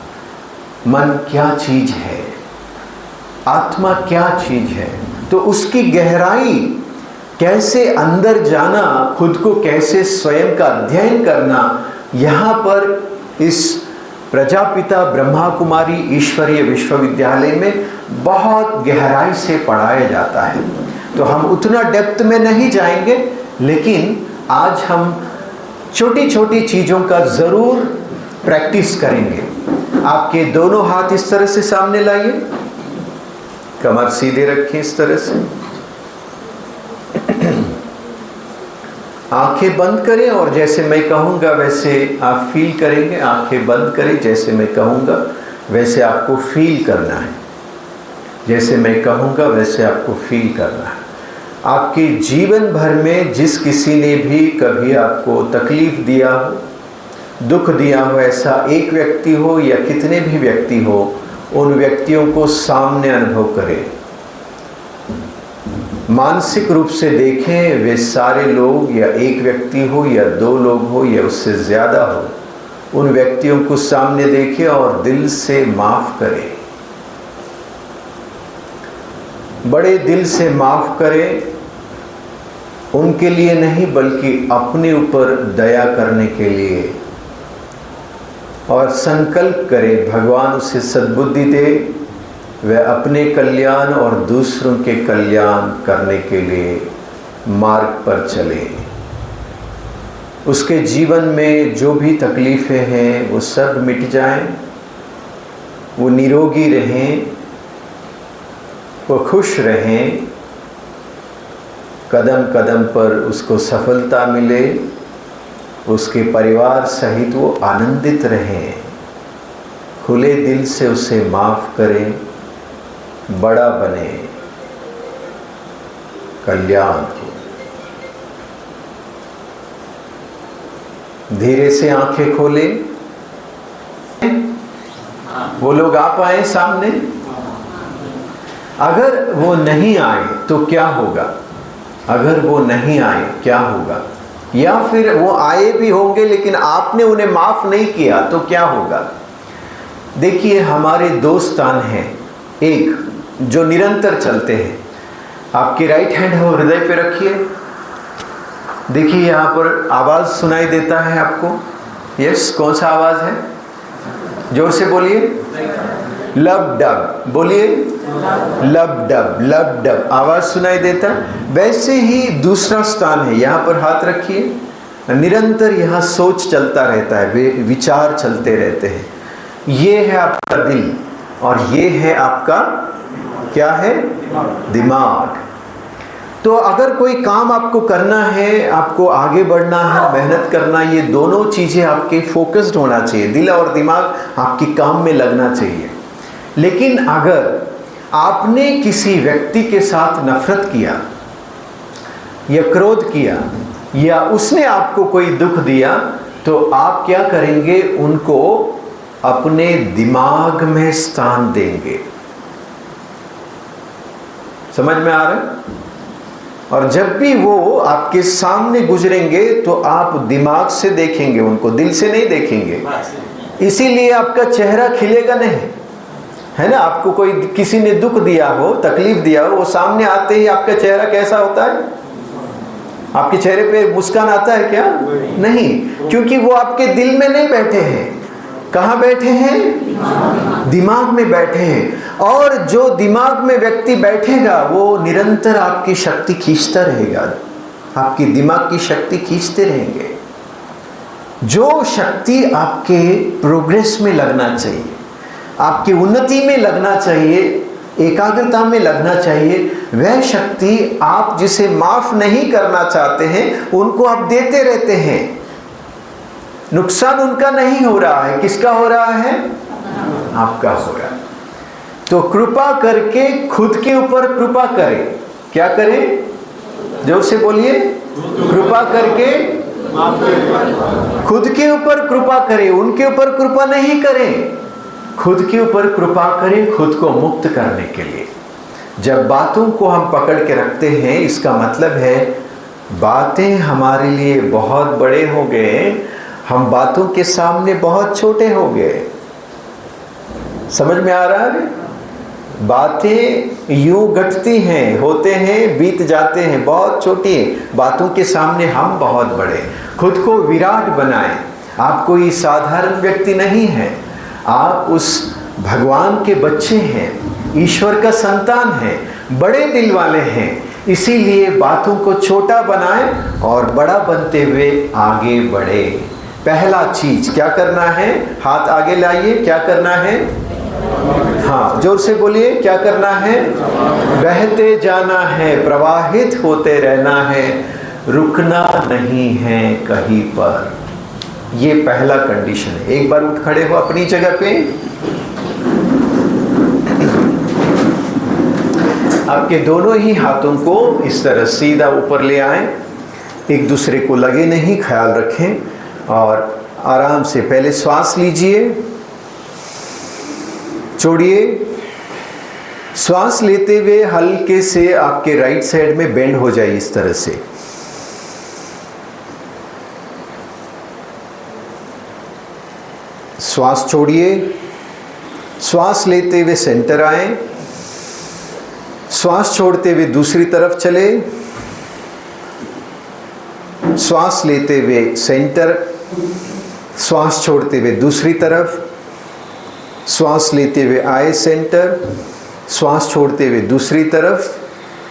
मन क्या चीज़ है, आत्मा क्या चीज़ है, तो उसकी गहराई कैसे अंदर जाना, खुद को कैसे स्वयं का अध्ययन करना, यहाँ पर इस प्रजापिता ब्रह्मा कुमारी ईश्वरीय विश्वविद्यालय में बहुत गहराई से पढ़ाया जाता है। तो हम उतना डेप्थ में नहीं जाएंगे, लेकिन आज हम छोटी छोटी चीज़ों का ज़रूर प्रैक्टिस करेंगे। आपके दोनों हाथ इस तरह से सामने लाइए, कमर सीधे रखें इस तरह से, आंखें बंद करें और जैसे मैं कहूँगा वैसे आप फील करेंगे। आंखें बंद करें, जैसे मैं कहूँगा वैसे आपको फील करना है। जैसे मैं कहूँगा वैसे आपको फील करना है। आपके जीवन भर में जिस किसी ने भी कभी आपको तकलीफ़ दिया हो, दुख दिया हो, ऐसा एक व्यक्ति हो या कितने भी व्यक्ति हो, उन व्यक्तियों को सामने अनुभव करें। मानसिक रूप से देखें, वे सारे लोग या एक व्यक्ति हो या दो लोग हो या उससे ज़्यादा हो, उन व्यक्तियों को सामने देखें और दिल से माफ़ करें। बड़े दिल से माफ़ करें, उनके लिए नहीं बल्कि अपने ऊपर दया करने के लिए। और संकल्प करें भगवान उसे सद्बुद्धि दे, वह अपने कल्याण और दूसरों के कल्याण करने के लिए मार्ग पर चले। उसके जीवन में जो भी तकलीफ़ें हैं वो सब मिट जाएं, वो निरोगी रहें, वो खुश रहें, कदम कदम पर उसको सफलता मिले, उसके परिवार सहित वो आनंदित रहें। खुले दिल से उसे माफ़ करें, बड़ा बने, कल्याण हो। धीरे से आंखें खोले। वो लोग आप आए सामने। अगर वो नहीं आए तो क्या होगा? अगर वो नहीं आए क्या होगा? या फिर वो आए भी होंगे लेकिन आपने उन्हें माफ़ नहीं किया तो क्या होगा? देखिए, हमारे दो स्थान हैं, एक जो निरंतर चलते हैं। आपकी राइट हैंड हो हृदय पे रखिए। देखिए यहाँ पर आवाज़ सुनाई देता है आपको। यस, कौन सा आवाज़ है? जोर से बोलिए। लब डब बोलिए। लब डब, लब डब आवाज़ सुनाई देता। वैसे ही दूसरा स्थान है, यहाँ पर हाथ रखिए। निरंतर यहाँ सोच चलता रहता है, वे विचार चलते रहते हैं। ये है आपका दिल और ये है आपका क्या है? दिमाग। तो अगर कोई काम आपको करना है, आपको आगे बढ़ना है, मेहनत करना, ये दोनों चीज़ें आपके फोकस्ड होना चाहिए। दिल और दिमाग आपकी काम में लगना चाहिए। लेकिन अगर आपने किसी व्यक्ति के साथ नफरत किया या क्रोध किया या उसने आपको कोई दुख दिया, तो आप क्या करेंगे? उनको अपने दिमाग में स्थान देंगे। समझ में आ रहा है? और जब भी वो आपके सामने गुजरेंगे तो आप दिमाग से देखेंगे उनको, दिल से नहीं देखेंगे। इसीलिए आपका चेहरा खिलेगा नहीं, है ना? आपको कोई किसी ने दुख दिया हो, तकलीफ दिया हो, वो सामने आते ही आपका चेहरा कैसा होता है? आपके चेहरे पे मुस्कान आता है क्या? नहीं, क्योंकि वो आपके दिल में नहीं बैठे हैं। कहाँ बैठे हैं? दिमाग में बैठे हैं। और जो दिमाग में व्यक्ति बैठेगा वो निरंतर आपकी शक्ति खींचता रहेगा, आपकी दिमाग की शक्ति खींचते रहेंगे। जो शक्ति आपके प्रोग्रेस में लगना चाहिए, आपकी उन्नति में लगना चाहिए, एकाग्रता में लगना चाहिए, वह शक्ति आप जिसे माफ नहीं करना चाहते हैं उनको आप देते रहते हैं। नुकसान उनका नहीं हो रहा है, किसका हो रहा है? आपका हो रहा है। तो कृपा करके खुद के ऊपर कृपा करें। क्या करें? जोर से बोलिए। कृपा करके खुद के ऊपर कृपा करें, उनके ऊपर कृपा नहीं करें। खुद के ऊपर कृपा करें, खुद को मुक्त करने के लिए। जब बातों को हम पकड़ के रखते हैं, इसका मतलब है बातें हमारे लिए बहुत बड़े हो गए, हम बातों के सामने बहुत छोटे हो गए। समझ में आ रहा है? बातें यूं घटती हैं, होते हैं, बीत जाते हैं, बहुत छोटी हैं। बातों के सामने हम बहुत बड़े। खुद को विराट बनाएं। आप कोई साधारण व्यक्ति नहीं हैं, आप उस भगवान के बच्चे हैं, ईश्वर का संतान हैं, बड़े दिल वाले हैं। इसीलिए बातों को छोटा बनाएं और बड़ा बनते हुए आगे बढ़े। पहला चीज क्या करना है? हाथ आगे लाइए। क्या करना है? हाँ, जोर से बोलिए। क्या करना है? बहते जाना है, प्रवाहित होते रहना है, रुकना नहीं है कहीं पर। ये पहला कंडीशन है। एक बार उठ खड़े हो अपनी जगह पे। आपके दोनों ही हाथों को इस तरह सीधा ऊपर ले आएं, एक दूसरे को लगे नहीं, ख्याल रखें। और आराम से पहले श्वास लीजिए, छोड़िए। श्वास लेते हुए हल्के से आपके राइट साइड में बेंड हो जाए इस तरह से। श्वास छोड़िए। श्वास लेते हुए सेंटर आए, श्वास छोड़ते हुए दूसरी तरफ चले। श्वास लेते हुए सेंटर, श्वास छोड़ते हुए दूसरी तरफ। श्वास लेते हुए आए सेंटर, श्वास छोड़ते हुए दूसरी तरफ,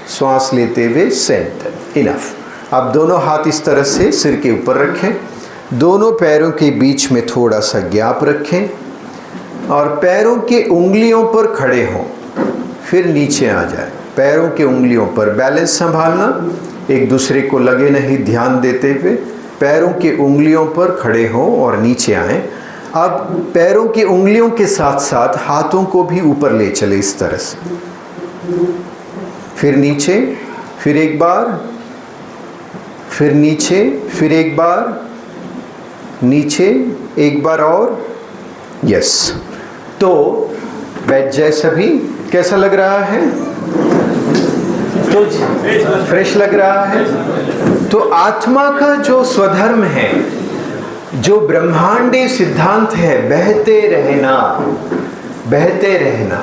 श्वास लेते हुए सेंटर। इनफ। अब दोनों हाथ इस तरह से सिर के ऊपर रखें, दोनों पैरों के बीच में थोड़ा सा गैप रखें और पैरों के उंगलियों पर खड़े हों, फिर नीचे आ जाए। पैरों के उंगलियों पर बैलेंस संभालना, एक दूसरे को लगे नहीं, ध्यान देते हुए पैरों के उंगलियों पर खड़े हों और नीचे आएं। अब पैरों की उंगलियों के साथ साथ हाथों को भी ऊपर ले चले इस तरह से, फिर नीचे, फिर एक बार, फिर नीचे, फिर एक बार, नीचे एक बार और। यस। तो बैठ जाए सभी। कैसा लग रहा है? तो फ्रेश लग रहा है। तो आत्मा का जो स्वधर्म है, जो ब्रह्मांडी सिद्धांत है, बहते रहना, बहते रहना,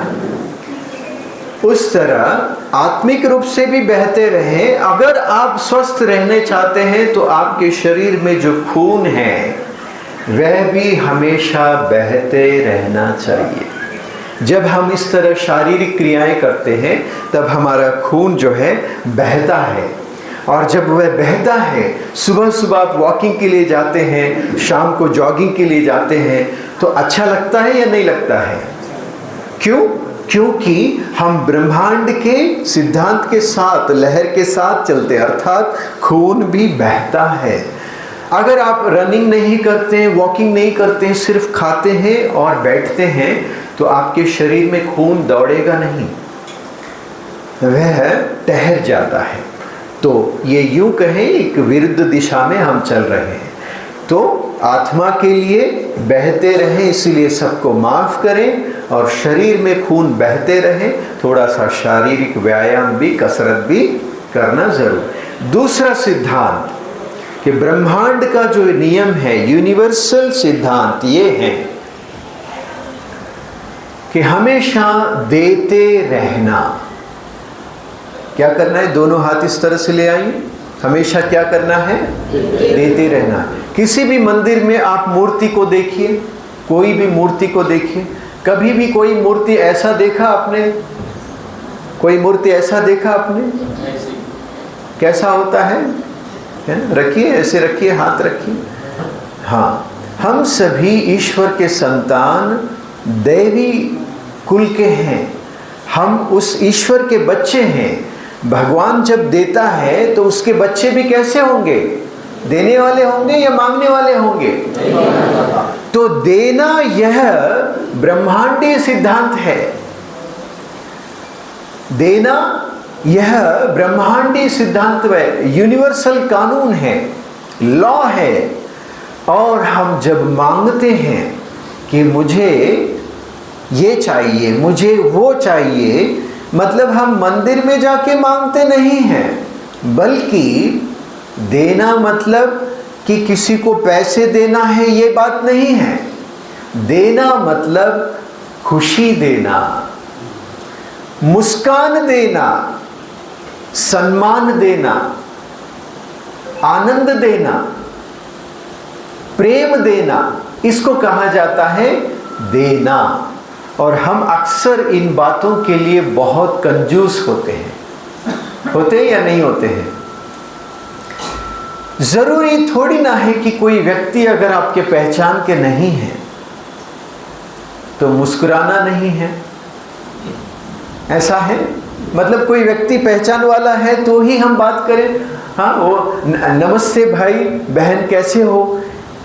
उस तरह आत्मिक रूप से भी बहते रहें। अगर आप स्वस्थ रहने चाहते हैं तो आपके शरीर में जो खून है वह भी हमेशा बहते रहना चाहिए। जब हम इस तरह शारीरिक क्रियाएं करते हैं तब हमारा खून जो है बहता है, और जब वह बहता है, सुबह सुबह आप वॉकिंग के लिए जाते हैं, शाम को जॉगिंग के लिए जाते हैं, तो अच्छा लगता है या नहीं लगता है? क्यों? क्योंकि हम ब्रह्मांड के सिद्धांत के साथ, लहर के साथ चलते हैं, अर्थात खून भी बहता है। अगर आप रनिंग नहीं करते हैं, वॉकिंग नहीं करते हैं, सिर्फ खाते हैं और बैठते हैं, तो आपके शरीर में खून दौड़ेगा नहीं, वह ठहर जाता है। तो ये यूं कहें, एक विरुद्ध दिशा में हम चल रहे हैं। तो आत्मा के लिए बहते रहें, इसीलिए सबको माफ करें और शरीर में खून बहते रहे। थोड़ा सा शारीरिक व्यायाम भी, कसरत भी करना जरूर। दूसरा सिद्धांत कि ब्रह्मांड का जो नियम है, यूनिवर्सल सिद्धांत ये है कि हमेशा देते रहना। क्या करना है? दोनों हाथ इस तरह से ले आइए। हमेशा क्या करना है? देते रहना। किसी भी मंदिर में आप मूर्ति को देखिए, कोई भी मूर्ति को देखिए, कभी भी कोई मूर्ति ऐसा देखा आपने? कोई मूर्ति ऐसा देखा आपने? कैसा होता है? रखिए, ऐसे रखिए, हाथ रखिए। हाँ, हम सभी ईश्वर के संतान, दैवी कुल के हैं। हम उस ईश्वर के बच्चे हैं। भगवान जब देता है तो उसके बच्चे भी कैसे होंगे? देने वाले होंगे या मांगने वाले होंगे? तो देना यह ब्रह्मांडीय सिद्धांत है। देना यह ब्रह्मांडीय सिद्धांत है, यूनिवर्सल कानून है, लॉ है। और हम जब मांगते हैं कि मुझे ये चाहिए, मुझे वो चाहिए, मतलब हम मंदिर में जाके मांगते नहीं हैं, बल्कि देना मतलब कि किसी को पैसे देना है, ये बात नहीं है। देना मतलब खुशी देना, मुस्कान देना, सम्मान देना, आनंद देना, प्रेम देना, इसको कहा जाता है देना। और हम अक्सर इन बातों के लिए बहुत कंजूस होते हैं। होते हैं या नहीं होते हैं? जरूरी थोड़ी ना है कि कोई व्यक्ति अगर आपके पहचान के नहीं है तो मुस्कुराना नहीं है, ऐसा है? मतलब कोई व्यक्ति पहचान वाला है तो ही हम बात करें। हाँ, वो नमस्ते भाई बहन कैसे हो,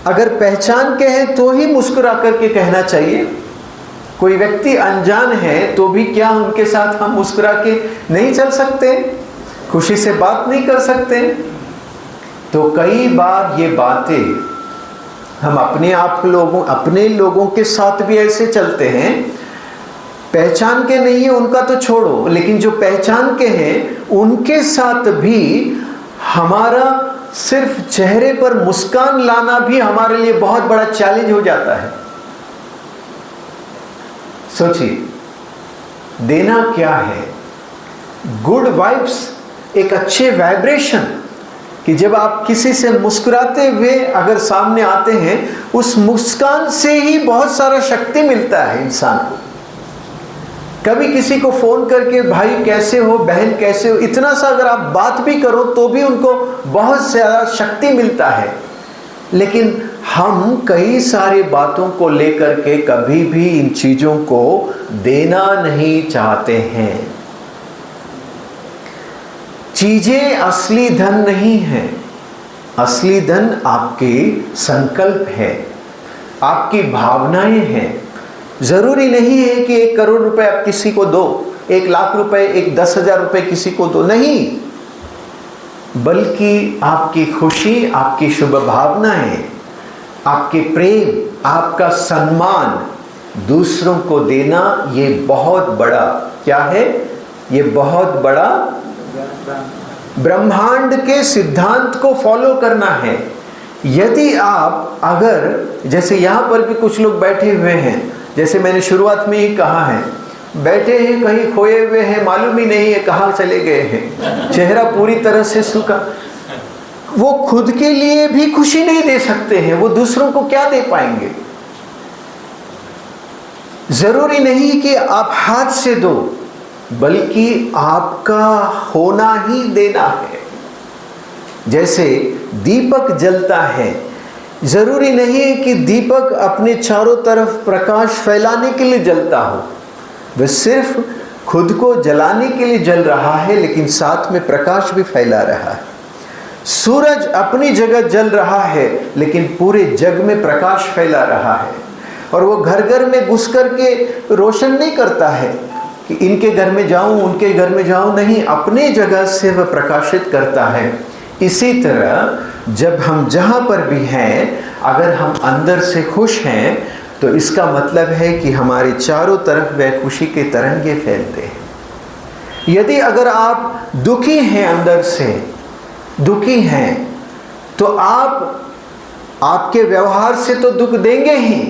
अगर पहचान के हैं तो ही मुस्कुरा करके कहना चाहिए। कोई व्यक्ति अनजान है तो भी क्या उनके साथ हम मुस्कुरा के नहीं चल सकते? खुशी से बात नहीं कर सकते? तो कई बार ये बातें हम अपने लोगों के साथ भी ऐसे चलते हैं। पहचान के नहीं है उनका तो छोड़ो, लेकिन जो पहचान के हैं उनके साथ भी हमारा सिर्फ चेहरे पर मुस्कान लाना भी हमारे लिए बहुत बड़ा चैलेंज हो जाता है। सोचिए, देना क्या है? गुड वाइब्स, एक अच्छे वाइब्रेशन, कि जब आप किसी से मुस्कुराते हुए अगर सामने आते हैं, उस मुस्कान से ही बहुत सारा शक्ति मिलता है इंसान को। कभी किसी को फोन करके भाई कैसे हो, बहन कैसे हो, इतना सा अगर आप बात भी करो तो भी उनको बहुत ज़्यादा शक्ति मिलता है। लेकिन हम कई सारी बातों को लेकर के कभी भी इन चीज़ों को देना नहीं चाहते हैं। चीज़ें असली धन नहीं है। असली धन आपके संकल्प है, आपकी भावनाएं हैं। जरूरी नहीं है कि 1 करोड़ रुपए आप किसी को दो, 1 लाख रुपए, 10,000 रुपए किसी को दो, नहीं, बल्कि आपकी खुशी, आपकी शुभ भावनाएं, आपके प्रेम, आपका सम्मान दूसरों को देना, ये बहुत बड़ा क्या है? ये बहुत बड़ा ब्रह्मांड के सिद्धांत को फॉलो करना है। यदि आप अगर जैसे यहाँ पर भी कुछ लोग बैठे हुए हैं, जैसे मैंने शुरुआत में ही कहा है, बैठे हैं कहीं खोए हुए हैं, मालूम ही नहीं है कहाँ चले गए हैं, चेहरा पूरी तरह से सूखा। वो खुद के लिए भी खुशी नहीं दे सकते हैं, वो दूसरों को क्या दे पाएंगे? जरूरी नहीं कि आप हाथ से दो, बल्कि आपका होना ही देना है। जैसे दीपक जलता है, जरूरी नहीं है कि दीपक अपने चारों तरफ प्रकाश फैलाने के लिए जलता हो, वह सिर्फ खुद को जलाने के लिए जल रहा है, लेकिन साथ में प्रकाश भी फैला रहा है। सूरज अपनी जगह जल रहा है, लेकिन पूरे जग में प्रकाश फैला रहा है। और वो घर घर में घुस करके रोशन नहीं करता है कि इनके घर में जाऊं, उनके घर में जाऊं, नहीं, अपने जगह से वह प्रकाशित करता है। इसी तरह जब हम जहाँ पर भी हैं, अगर हम अंदर से खुश हैं, तो इसका मतलब है कि हमारे चारों तरफ वह खुशी के तरंगे फैलते हैं। यदि अगर आप दुखी हैं, अंदर से दुखी हैं, तो आपके व्यवहार से तो दुख देंगे ही,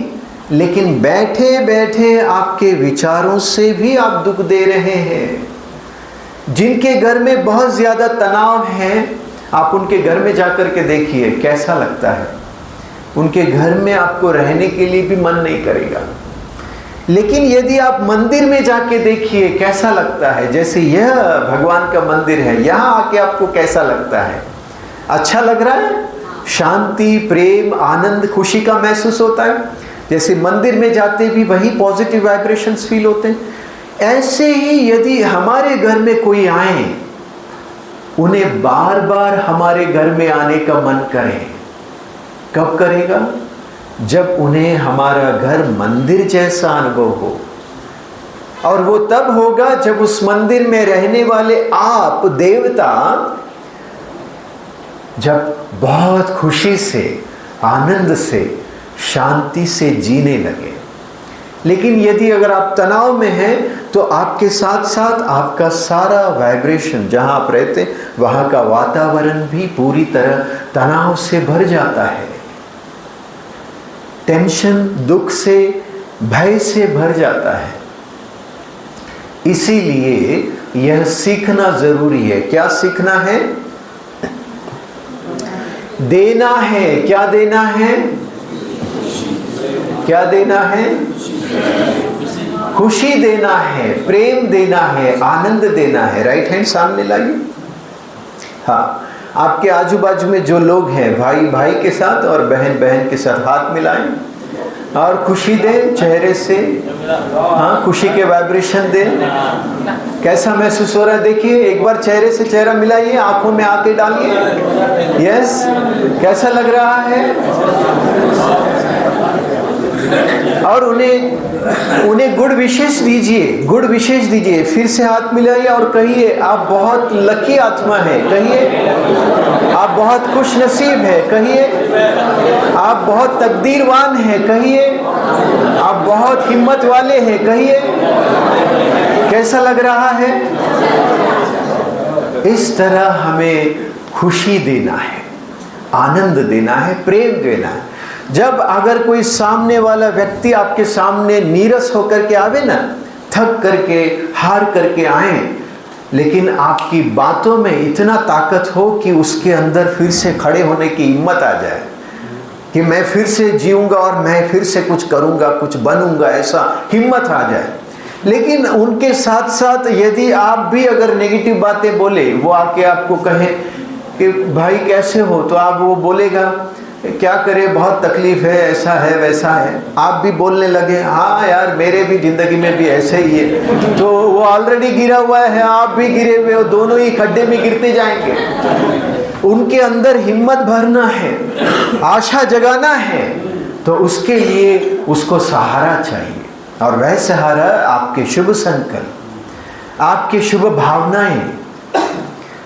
लेकिन बैठे बैठे आपके विचारों से भी आप दुख दे रहे हैं। जिनके घर में बहुत ज़्यादा तनाव है, आप उनके घर में जाकर के देखिए कैसा लगता है। उनके घर में आपको रहने के लिए भी मन नहीं करेगा। लेकिन यदि आप मंदिर में जाके देखिए कैसा लगता है, जैसे यह भगवान का मंदिर है, यहाँ आके आपको कैसा लगता है? अच्छा लग रहा है? शांति, प्रेम, आनंद, खुशी का महसूस होता है। जैसे मंदिर में जाते भी वही पॉजिटिव वाइब्रेशंस फील होते हैं। ऐसे ही यदि हमारे घर में कोई आए, उन्हें बार बार हमारे घर में आने का मन करे। कब करेगा? जब उन्हें हमारा घर मंदिर जैसा अनुभव हो। और वो तब होगा जब उस मंदिर में रहने वाले आप देवता जब बहुत खुशी से, आनंद से, शांति से जीने लगे। लेकिन यदि अगर आप तनाव में हैं तो आपके साथ साथ आपका सारा वाइब्रेशन, जहां आप रहते वहां का वातावरण भी पूरी तरह तनाव से भर जाता है, टेंशन, दुख से, भय से भर जाता है। इसीलिए यह सीखना जरूरी है। क्या सीखना है? देना है। क्या देना है? क्या देना है? खुशी देना है, प्रेम देना है, आनंद देना है। राइट हैंड सामने लाइए। हाँ, आपके आजू बाजू में जो लोग हैं, भाई भाई के साथ और बहन बहन के साथ हाथ मिलाएं और खुशी दें चेहरे से। हाँ, खुशी के वाइब्रेशन दें। कैसा महसूस हो रहा है देखिए, एक बार चेहरे से चेहरा मिलाइए, आंखों में आके डालिए। यस, कैसा लग रहा है? और उन्हें गुड विशेष दीजिए, गुड विशेष दीजिए। फिर से हाथ मिलाइए और कहिए आप बहुत लकी आत्मा है। कहिए आप बहुत खुश नसीब है। कहिए आप बहुत तकदीरवान है। कहिए आप बहुत हिम्मत वाले हैं। कहिए कैसा लग रहा है? इस तरह हमें खुशी देना है, आनंद देना है, प्रेम देना है। जब अगर कोई सामने वाला व्यक्ति आपके सामने नीरस होकर के आवे ना, थक करके, हार करके आए, लेकिन आपकी बातों में इतना ताकत हो कि उसके अंदर फिर से खड़े होने की हिम्मत आ जाए कि मैं फिर से जीऊंगा और मैं फिर से कुछ करूंगा, कुछ बनूंगा, ऐसा हिम्मत आ जाए। लेकिन उनके साथ साथ यदि आप भी अगर नेगेटिव बातें बोले, वो आके आपको कहें कि भाई कैसे हो, तो आप वो बोलेगा क्या करे, बहुत तकलीफ है, ऐसा है, वैसा है। आप भी बोलने लगे हाँ यार मेरे भी ज़िंदगी में भी ऐसे ही है, तो वो ऑलरेडी गिरा हुआ है, आप भी गिरे हुए हो, दोनों ही खड्डे में गिरते जाएंगे। उनके अंदर हिम्मत भरना है, आशा जगाना है, तो उसके लिए उसको सहारा चाहिए। और वह सहारा आपके शुभ संकल्प, आपके शुभ भावनाएं।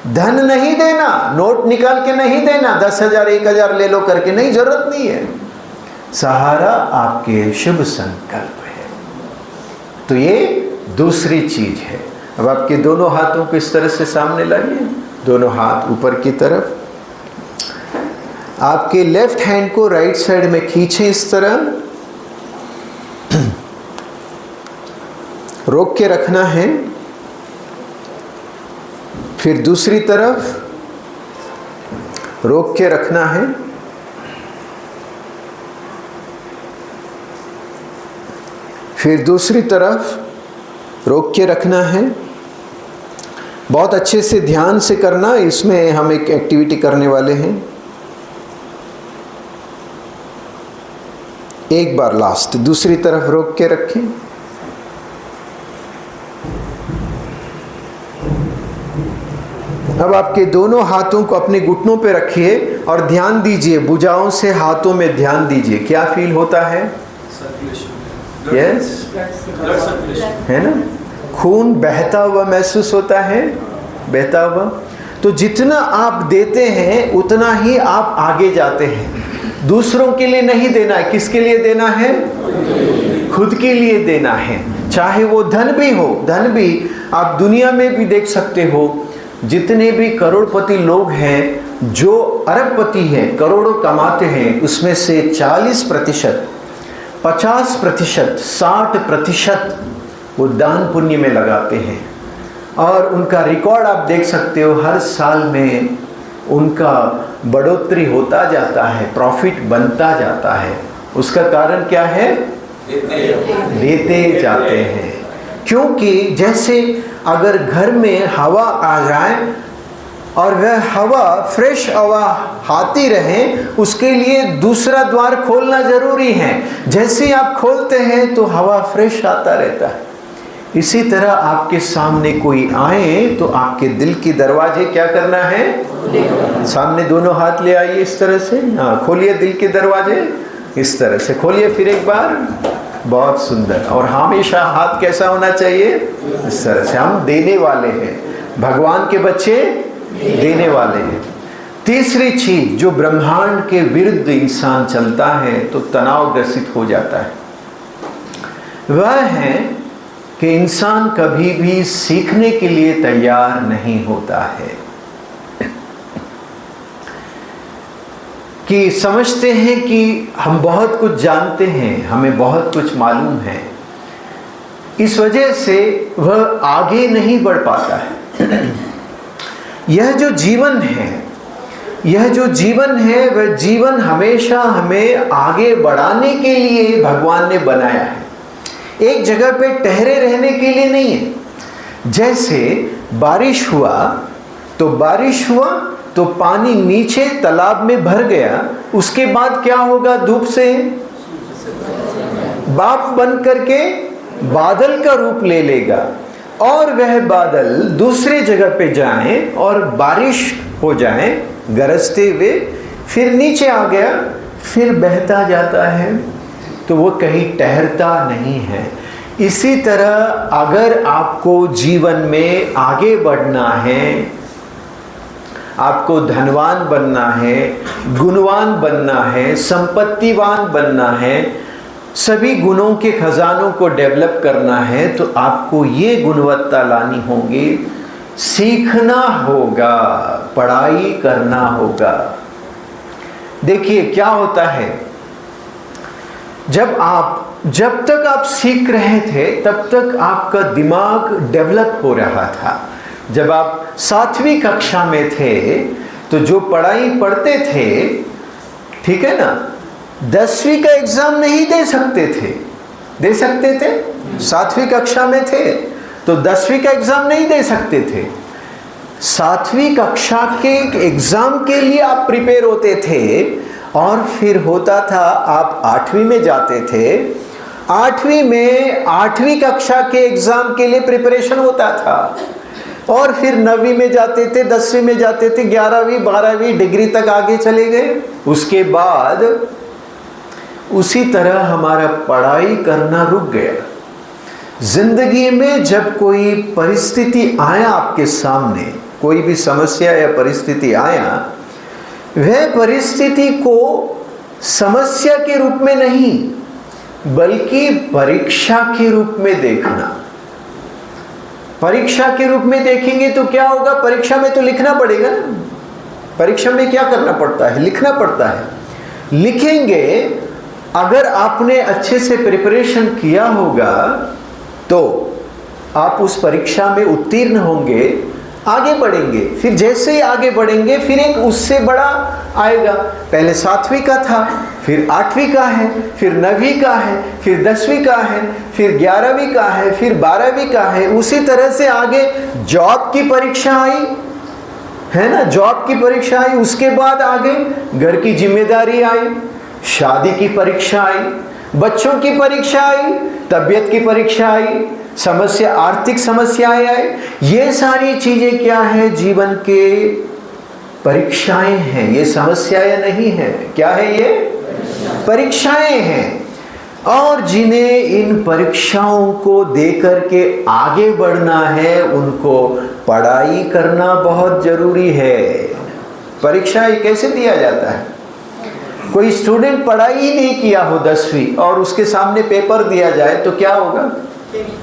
धन नहीं देना, नोट निकाल के नहीं देना, 10,000 1,000 ले लो करके, नहीं, जरूरत नहीं है। सहारा आपके शुभ संकल्प है। तो ये दूसरी चीज है। अब आपके दोनों हाथों को इस तरह से सामने लाइए, दोनों हाथ ऊपर की तरफ। आपके लेफ्ट हैंड को राइट साइड में खींचें इस तरह, रोक के रखना है। फिर दूसरी तरफ रोक के रखना है। फिर दूसरी तरफ रोक के रखना है। बहुत अच्छे से ध्यान से करना, इसमें हम एक एक्टिविटी करने वाले हैं। एक बार लास्ट, दूसरी तरफ रोक के रखें। अब आपके दोनों हाथों को अपने घुटनों पे रखिए और ध्यान दीजिए, भुजाओं से हाथों में ध्यान दीजिए। क्या फील होता है? यस, है ना? खून बहता हुआ महसूस होता है, बहता हुआ। तो जितना आप देते हैं उतना ही आप आगे जाते हैं। दूसरों के लिए नहीं देना है, किसके लिए देना है? खुद के लिए देना है। चाहे वो धन भी हो, धन भी आप दुनिया में भी देख सकते हो। जितने भी करोड़पति लोग हैं, जो अरबपति हैं, करोड़ों कमाते हैं, उसमें से 40%, 50%, 60% वो दान पुण्य में लगाते हैं। और उनका रिकॉर्ड आप देख सकते हो, हर साल में उनका बढ़ोतरी होता जाता है, प्रॉफिट बनता जाता है। उसका कारण क्या है? देते जाते हैं। क्योंकि जैसे अगर घर में हवा आ जाए और वह हवा फ्रेश हवा आती रहे, उसके लिए दूसरा द्वार खोलना जरूरी है। जैसे आप खोलते हैं तो हवा फ्रेश आता रहता है। इसी तरह आपके सामने कोई आए तो आपके दिल के दरवाजे क्या करना है? सामने दोनों हाथ ले आइए इस तरह से, हाँ खोलिए दिल के दरवाजे, इस तरह से खोलिए फिर एक बार, बहुत सुंदर। और हमेशा हाथ कैसा होना चाहिए? इस तरह से। हम देने वाले हैं, भगवान के बच्चे देने वाले हैं। तीसरी चीज, जो ब्रह्मांड के विरुद्ध इंसान चलता है तो तनाव ग्रसित हो जाता है, वह है कि इंसान कभी भी सीखने के लिए तैयार नहीं होता है। कि समझते हैं कि हम बहुत कुछ जानते हैं, हमें बहुत कुछ मालूम है, इस वजह से वह आगे नहीं बढ़ पाता है। यह जो जीवन है, यह जो जीवन है, वह जीवन हमेशा हमें आगे बढ़ाने के लिए भगवान ने बनाया है, एक जगह पे ठहरे रहने के लिए नहीं है। जैसे बारिश हुआ तो पानी नीचे तालाब में भर गया, उसके बाद क्या होगा? धूप से भाप बन करके बादल का रूप ले लेगा और वह बादल दूसरे जगह पे जाए और बारिश हो जाए गरजते हुए, फिर नीचे आ गया, फिर बहता जाता है, तो वो कहीं ठहरता नहीं है। इसी तरह अगर आपको जीवन में आगे बढ़ना है, आपको धनवान बनना है, गुणवान बनना है, संपत्तिवान बनना है, सभी गुणों के खजानों को डेवलप करना है, तो आपको ये गुणवत्ता लानी होगी, सीखना होगा, पढ़ाई करना होगा। देखिए क्या होता है, जब तक आप सीख रहे थे तब तक आपका दिमाग डेवलप हो रहा था। जब आप 7वीं कक्षा में थे तो जो पढ़ाई पढ़ते थे, ठीक है ना, 10वीं का एग्जाम नहीं दे सकते थे, दे सकते थे? 7वीं कक्षा में थे तो 10वीं का एग्जाम नहीं दे सकते थे। 7वीं कक्षा के एग्जाम के लिए आप प्रिपेयर होते थे और फिर होता था आप 8वीं में जाते थे, 8वीं में 8वीं कक्षा के एग्जाम के लिए प्रिपरेशन होता था और फिर 9वीं में जाते थे, 10वीं में जाते थे, 11वीं 12वीं डिग्री तक आगे चले गए। उसके बाद उसी तरह हमारा पढ़ाई करना रुक गया। जिंदगी में जब कोई परिस्थिति आया आपके सामने, कोई भी समस्या या परिस्थिति आया, वह परिस्थिति को समस्या के रूप में नहीं बल्कि परीक्षा के रूप में देखना। परीक्षा के रूप में देखेंगे तो क्या होगा? परीक्षा में तो लिखना पड़ेगा ना। परीक्षा में क्या करना पड़ता है? लिखना पड़ता है। लिखेंगे, अगर आपने अच्छे से प्रिपरेशन किया होगा तो आप उस परीक्षा में उत्तीर्ण होंगे, आगे बढ़ेंगे। फिर जैसे ही आगे बढ़ेंगे फिर एक उससे बड़ा आएगा। पहले 7वीं का था, फिर 8वीं का है, फिर 9वीं का है, फिर 10वीं का है, फिर 11वीं का है, फिर 12वीं का है। उसी तरह से आगे जॉब की परीक्षा आई, है ना, जॉब की परीक्षा आई। उसके बाद आगे घर की जिम्मेदारी आई, शादी की परीक्षा आई, बच्चों की परीक्षा आई, तबीयत की परीक्षा आई, समस्या, आर्थिक समस्याएं आई। ये सारी चीजें क्या है? जीवन के परीक्षाएं हैं। ये समस्याएं नहीं है, क्या है? ये परीक्षाएं हैं। और जिन्हें इन परीक्षाओं को देकर के आगे बढ़ना है, उनको पढ़ाई करना बहुत जरूरी है। परीक्षा कैसे दिया जाता है? कोई स्टूडेंट पढ़ाई ही नहीं किया हो 10वीं और उसके सामने पेपर दिया जाए तो क्या होगा?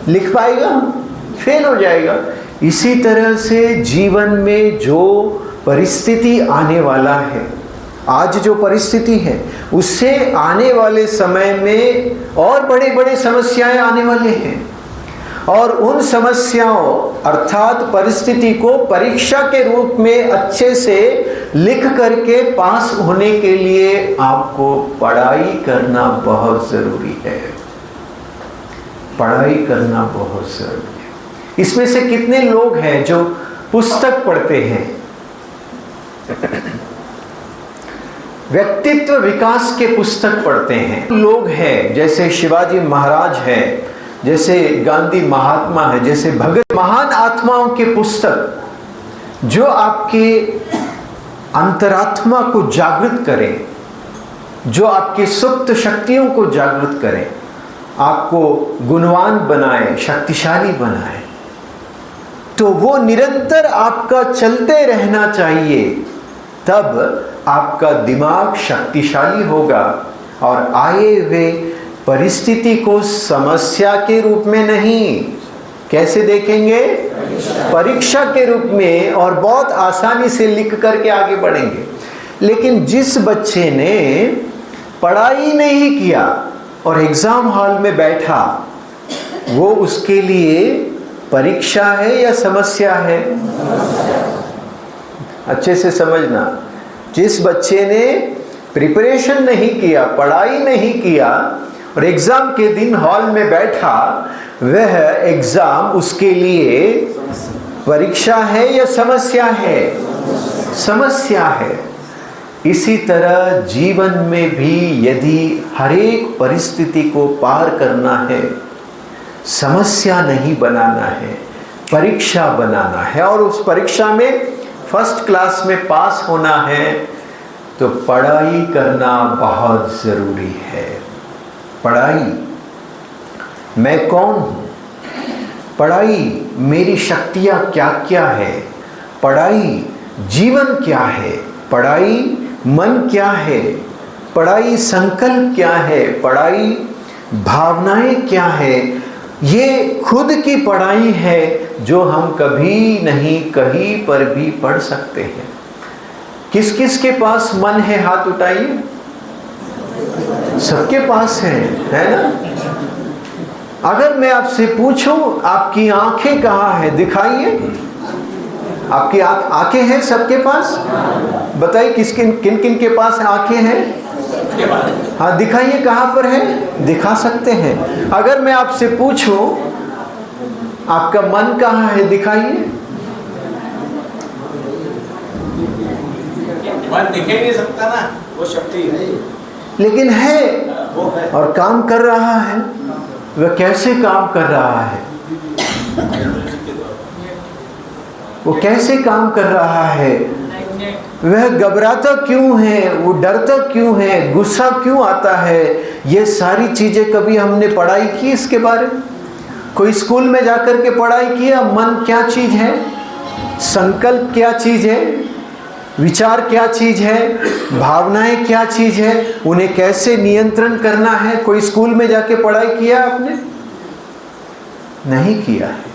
लिख पाएगा? फेल हो जाएगा। इसी तरह से जीवन में जो परिस्थिति आने वाला है, आज जो परिस्थिति है, उससे आने वाले समय में और बड़े बड़े समस्याएं आने वाले हैं। और उन समस्याओं अर्थात परिस्थिति को परीक्षा के रूप में अच्छे से लिख करके पास होने के लिए आपको पढ़ाई करना बहुत ज़रूरी है। पढ़ाई करना बहुत ज़रूरी है। इसमें से कितने लोग हैं जो पुस्तक पढ़ते हैं? व्यक्तित्व विकास के पुस्तक पढ़ते हैं लोग हैं, जैसे शिवाजी महाराज है, जैसे गांधी महात्मा है, जैसे भगत, महान आत्माओं के पुस्तक जो आपके अंतरात्मा को जागृत करें, जो आपके सुप्त शक्तियों को जागृत करें, आपको गुणवान बनाए, शक्तिशाली बनाए। तो वो निरंतर आपका चलते रहना चाहिए, तब आपका दिमाग शक्तिशाली होगा और आए हुए परिस्थिति को समस्या के रूप में नहीं, कैसे देखेंगे? परीक्षा के रूप में, और बहुत आसानी से लिख करके आगे बढ़ेंगे। लेकिन जिस बच्चे ने पढ़ाई नहीं किया और एग्जाम हॉल में बैठा, वो उसके लिए परीक्षा है या समस्या है? अच्छे से समझना, जिस बच्चे ने प्रिपरेशन नहीं किया, पढ़ाई नहीं किया और एग्जाम के दिन हॉल में बैठा, वह एग्जाम उसके लिए परीक्षा है या समस्या है? समस्या है। इसी तरह जीवन में भी यदि हर एक परिस्थिति को पार करना है, समस्या नहीं बनाना है, परीक्षा बनाना है और उस परीक्षा में फर्स्ट क्लास में पास होना है, तो पढ़ाई करना बहुत ज़रूरी है। पढ़ाई, मैं कौन हूँ? पढ़ाई, मेरी शक्तियाँ क्या क्या है? पढ़ाई, जीवन क्या है? पढ़ाई, मन क्या है? पढ़ाई, संकल्प क्या है? पढ़ाई, भावनाएं क्या है? ये खुद की पढ़ाई है जो हम कभी नहीं कहीं पर भी पढ़ सकते हैं। किस किस के पास मन है? हाथ उठाइए। सबके पास है ना? अगर मैं आपसे पूछूं आपकी आंखें कहाँ है, दिखाइए। आपकी आंखें हैं सबके पास? बताइए किन किन के पास आंखें हैं? हाँ, दिखाइए कहाँ पर है, दिखा सकते हैं। अगर मैं आपसे पूछूं आपका मन कहाँ है, दिखाइए। मन दिख ही नहीं सकता ना, वो शक्ति है, लेकिन है और काम कर रहा है। वह कैसे काम कर रहा है? वो कैसे काम कर रहा है? वह घबराता क्यों है? वो डरता क्यों है? गुस्सा क्यों आता है? ये सारी चीजें कभी हमने पढ़ाई की इसके बारे में? कोई स्कूल में जाकर के पढ़ाई किया? मन क्या चीज है? संकल्प क्या चीज है? विचार क्या चीज है? भावनाएं क्या चीज है? उन्हें कैसे नियंत्रण करना है? कोई स्कूल में जाके पढ़ाई किया आपने? नहीं किया है,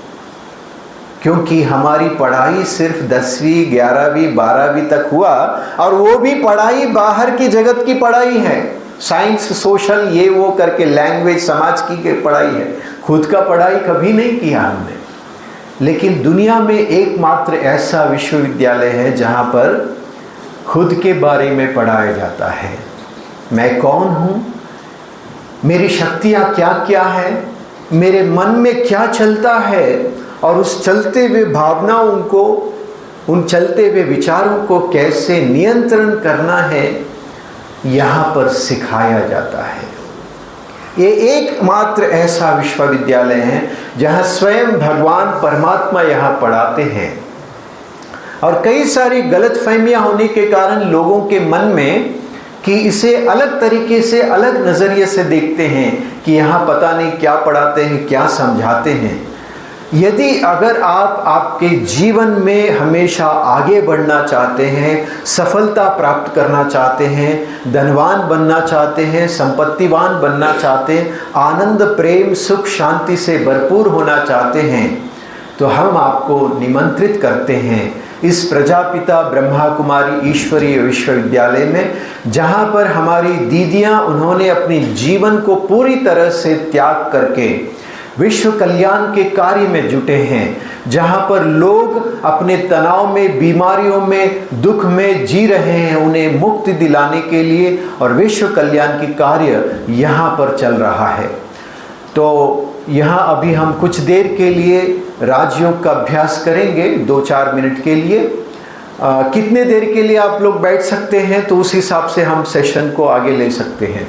क्योंकि हमारी पढ़ाई सिर्फ 10वीं 11वीं 12वीं तक हुआ, और वो भी पढ़ाई बाहर की जगत की पढ़ाई है, साइंस सोशल ये वो करके, लैंग्वेज समाज की पढ़ाई है। खुद का पढ़ाई कभी नहीं किया हमने। लेकिन दुनिया में एकमात्र ऐसा विश्वविद्यालय है जहाँ पर खुद के बारे में पढ़ाया जाता है। मैं कौन हूँ, मेरी शक्तियाँ क्या क्या है, मेरे मन में क्या चलता है, और उस चलते हुए भावनाओं को, उन चलते हुए विचारों को कैसे नियंत्रण करना है, यहाँ पर सिखाया जाता है। ये एकमात्र ऐसा विश्वविद्यालय है जहाँ स्वयं भगवान परमात्मा यहाँ पढ़ाते हैं। और कई सारी गलतफहमियाँ होने के कारण लोगों के मन में कि इसे अलग तरीके से, अलग नज़रिए से देखते हैं कि यहाँ पता नहीं क्या पढ़ाते हैं, क्या समझाते हैं। यदि अगर आप आपके जीवन में हमेशा आगे बढ़ना चाहते हैं, सफलता प्राप्त करना चाहते हैं, धनवान बनना चाहते हैं, संपत्तिवान बनना चाहते हैं, आनंद प्रेम सुख शांति से भरपूर होना चाहते हैं, तो हम आपको निमंत्रित करते हैं इस प्रजापिता ब्रह्मा कुमारी ईश्वरीय विश्वविद्यालय में, जहाँ पर हमारी दीदियाँ, उन्होंने अपने जीवन को पूरी तरह से त्याग करके विश्व कल्याण के कार्य में जुटे हैं। जहाँ पर लोग अपने तनाव में, बीमारियों में, दुख में जी रहे हैं, उन्हें मुक्ति दिलाने के लिए और विश्व कल्याण की कार्य यहाँ पर चल रहा है। तो यहाँ अभी हम कुछ देर के लिए राजयोग का अभ्यास करेंगे, 2-4 मिनट के लिए। कितने देर के लिए आप लोग बैठ सकते हैं तो उस हिसाब से हम सेशन को आगे ले सकते हैं।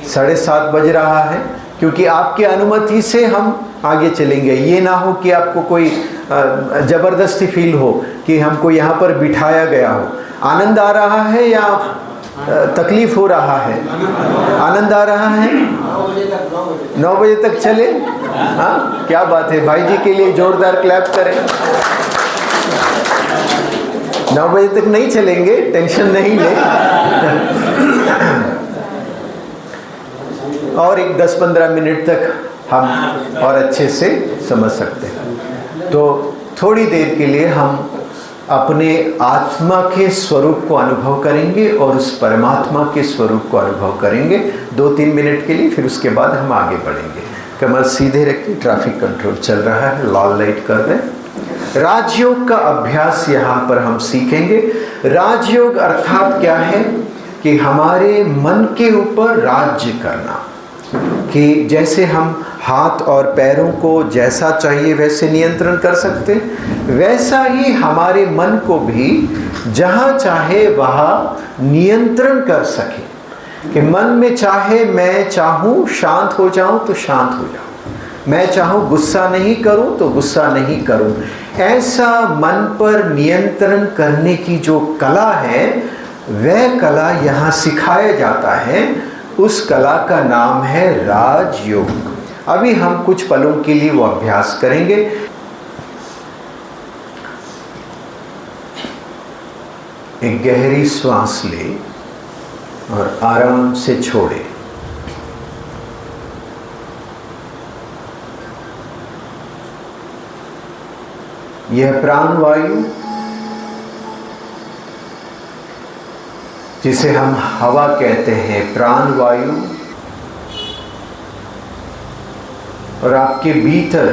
7:30 बज रहा है, क्योंकि आपकी अनुमति से हम आगे चलेंगे। ये ना हो कि आपको कोई ज़बरदस्ती फील हो कि हमको यहाँ पर बिठाया गया हो। आनंद आ रहा है या तकलीफ हो रहा है? आनंद आ रहा है? 9 बजे तक चले? हाँ, क्या बात है। भाई जी के लिए जोरदार क्लैप करें। 9 बजे तक नहीं चलेंगे, टेंशन नहीं ले। और एक 10-15 मिनट तक हम और अच्छे से समझ सकते हैं। तो थोड़ी देर के लिए हम अपने आत्मा के स्वरूप को अनुभव करेंगे और उस परमात्मा के स्वरूप को अनुभव करेंगे 2-3 मिनट के लिए, फिर उसके बाद हम आगे बढ़ेंगे। कमर सीधे रखिए, ट्रैफिक कंट्रोल चल रहा है, लाल लाइट कर दें। राजयोग का अभ्यास यहाँ पर हम सीखेंगे। राजयोग अर्थात क्या है कि हमारे मन के ऊपर राज्य करना, कि जैसे हम हाथ और पैरों को जैसा चाहिए वैसे नियंत्रण कर सकते, वैसा ही हमारे मन को भी जहाँ चाहे वहाँ नियंत्रण कर सके। कि मन में चाहे मैं चाहूँ शांत हो जाऊँ तो शांत हो जाऊँ, मैं चाहूँ गुस्सा नहीं करूँ तो गुस्सा नहीं करूँ। ऐसा मन पर नियंत्रण करने की जो कला है, वह कला यहाँ सिखाया जाता है। उस कला का नाम है राजयोग। अभी हम कुछ पलों के लिए वो अभ्यास करेंगे। एक गहरी श्वास ले और आराम से छोड़े। यह प्राण वायु, जिसे हम हवा कहते हैं, प्राण वायु, और आपके भीतर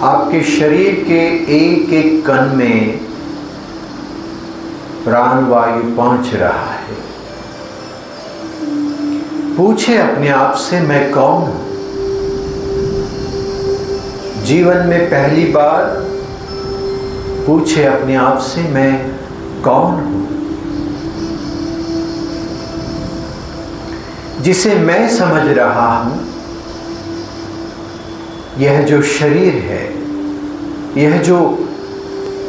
आपके शरीर के एक एक कण में प्राण वायु पहुंच रहा है। पूछे अपने आप से, मैं कौन हूं? जीवन में पहली बार पूछे अपने आप से, मैं कौन हूं? जिसे मैं समझ रहा हूं, यह जो शरीर है, यह जो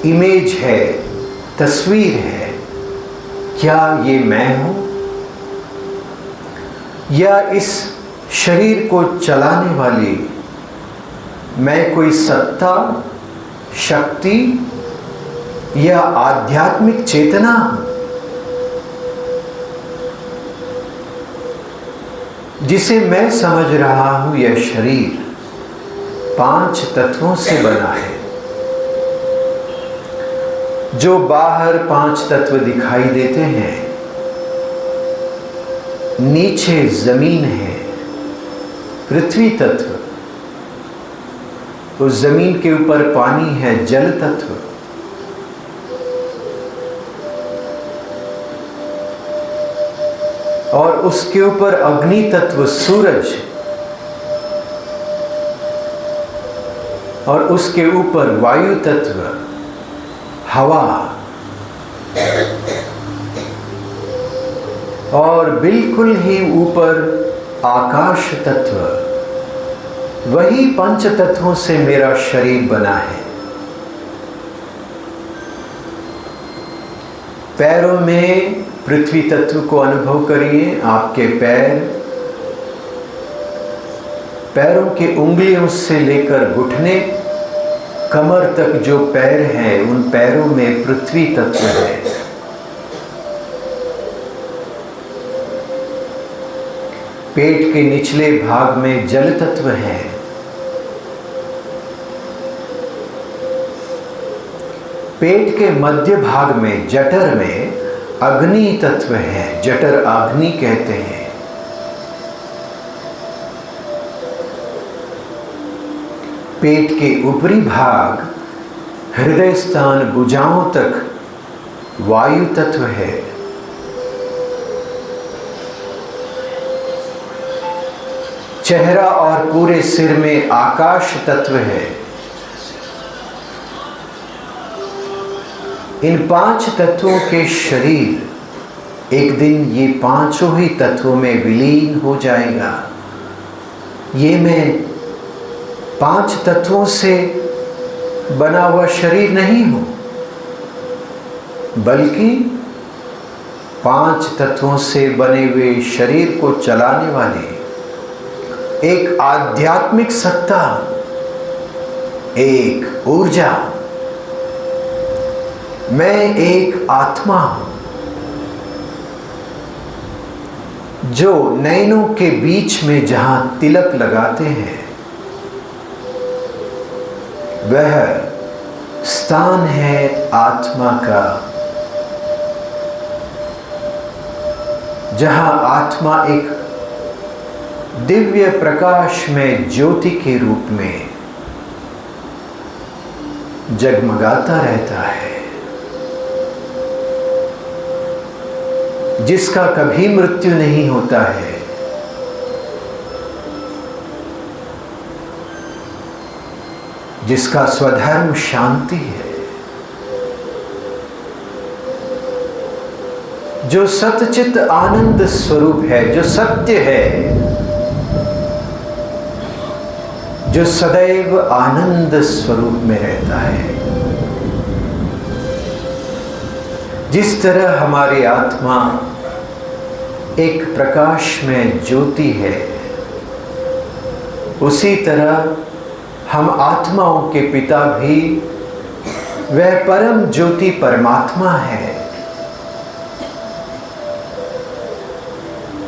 इमेज है, तस्वीर है, क्या ये मैं हूं? या इस शरीर को चलाने वाली मैं कोई सत्ता, शक्ति या आध्यात्मिक चेतना हूं? जिसे मैं समझ रहा हूं, यह शरीर 5 तत्वों से बना है। जो बाहर 5 तत्व दिखाई देते हैं, नीचे जमीन है, पृथ्वी तत्व, उस जमीन के ऊपर पानी है, जल तत्व, और उसके ऊपर अग्नि तत्व, सूरज, और उसके ऊपर वायु तत्व, हवा, और बिल्कुल ही ऊपर आकाश तत्व। वही 5 तत्वों से मेरा शरीर बना है। पैरों में पृथ्वी तत्व को अनुभव करिए। आपके पैरों के उंगलियों से लेकर घुटने, कमर तक जो पैर हैं, उन पैरों में पृथ्वी तत्व है। पेट के निचले भाग में जल तत्व है। पेट के मध्य भाग में, जठर में अग्नि तत्व है। जठर अग्नि कहते हैं। पेट के ऊपरी भाग हृदय स्थान भुजाओं तक वायु तत्व है। चेहरा और पूरे सिर में आकाश तत्व है। इन 5 तत्वों के शरीर एक दिन ये 5 ही तत्वों में विलीन हो जाएगा। ये मैं 5 तत्वों से बना हुआ शरीर नहीं हूं, बल्कि 5 तत्वों से बने हुए शरीर को चलाने वाले एक आध्यात्मिक सत्ता, एक ऊर्जा, मैं एक आत्मा हूं जो नयनों के बीच में जहां तिलक लगाते हैं वह स्थान है आत्मा का, जहां आत्मा एक दिव्य प्रकाश में ज्योति के रूप में जगमगाता रहता है, जिसका कभी मृत्यु नहीं होता है। जिसका स्वधर्म शांति है, जो सतचित आनंद स्वरूप है, जो सत्य है, जो सदैव आनंद स्वरूप में रहता है। जिस तरह हमारी आत्मा एक प्रकाश में ज्योति है, उसी तरह हम आत्माओं के पिता भी वह परम ज्योति परमात्मा है।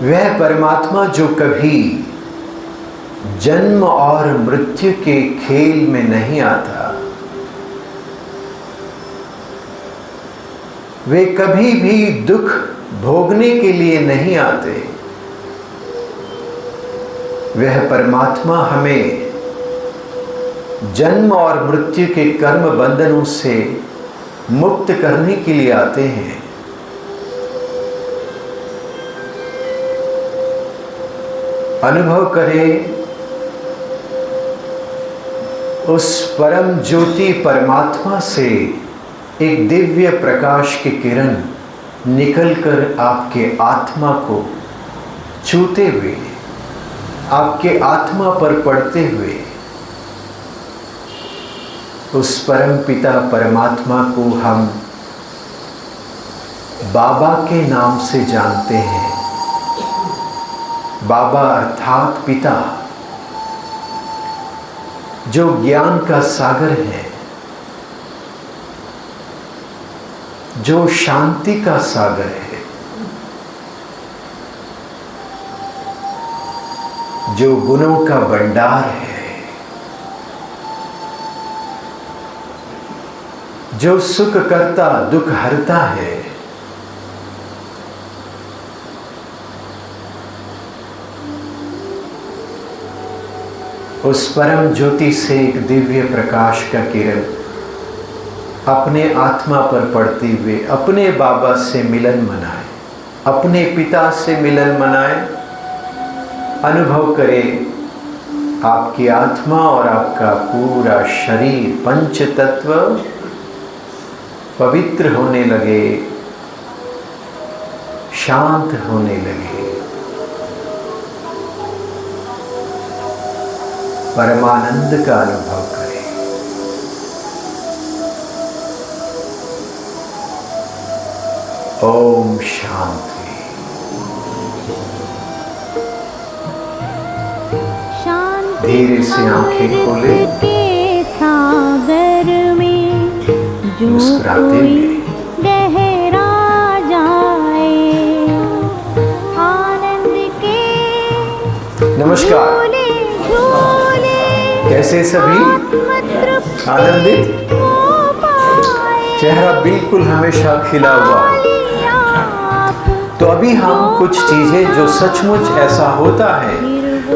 वह परमात्मा जो कभी जन्म और मृत्यु के खेल में नहीं आता, वे कभी भी दुख भोगने के लिए नहीं आते। वह परमात्मा हमें जन्म और मृत्यु के कर्म बंधनों से मुक्त करने के लिए आते हैं। अनुभव करें उस परम ज्योति परमात्मा से एक दिव्य प्रकाश की किरण निकलकर आपके आत्मा को छूते हुए, आपके आत्मा पर पड़ते हुए उस परम पिता परमात्मा को हम बाबा के नाम से जानते हैं। बाबा अर्थात पिता, जो ज्ञान का सागर है, जो शांति का सागर है, जो गुणों का भंडार है, जो सुख करता दुख हरता है। उस परम ज्योति से एक दिव्य प्रकाश का किरण अपने आत्मा पर पड़ते हुए अपने बाबा से मिलन मनाए, अपने पिता से मिलन मनाए। अनुभव करें आपकी आत्मा और आपका पूरा शरीर पंच तत्व पवित्र होने लगे, शांत होने लगे, परमानंद का अनुभव करें। ओम शांति। धीरे से आंखें खोले, सागर में जो कोई गहरा जाए, आनंद के नमस्कार। झूले झूले कैसे सभी आनंदित, चेहरा बिल्कुल हमेशा खिला हुआ। तो अभी हम कुछ चीजें जो सचमुच ऐसा होता है,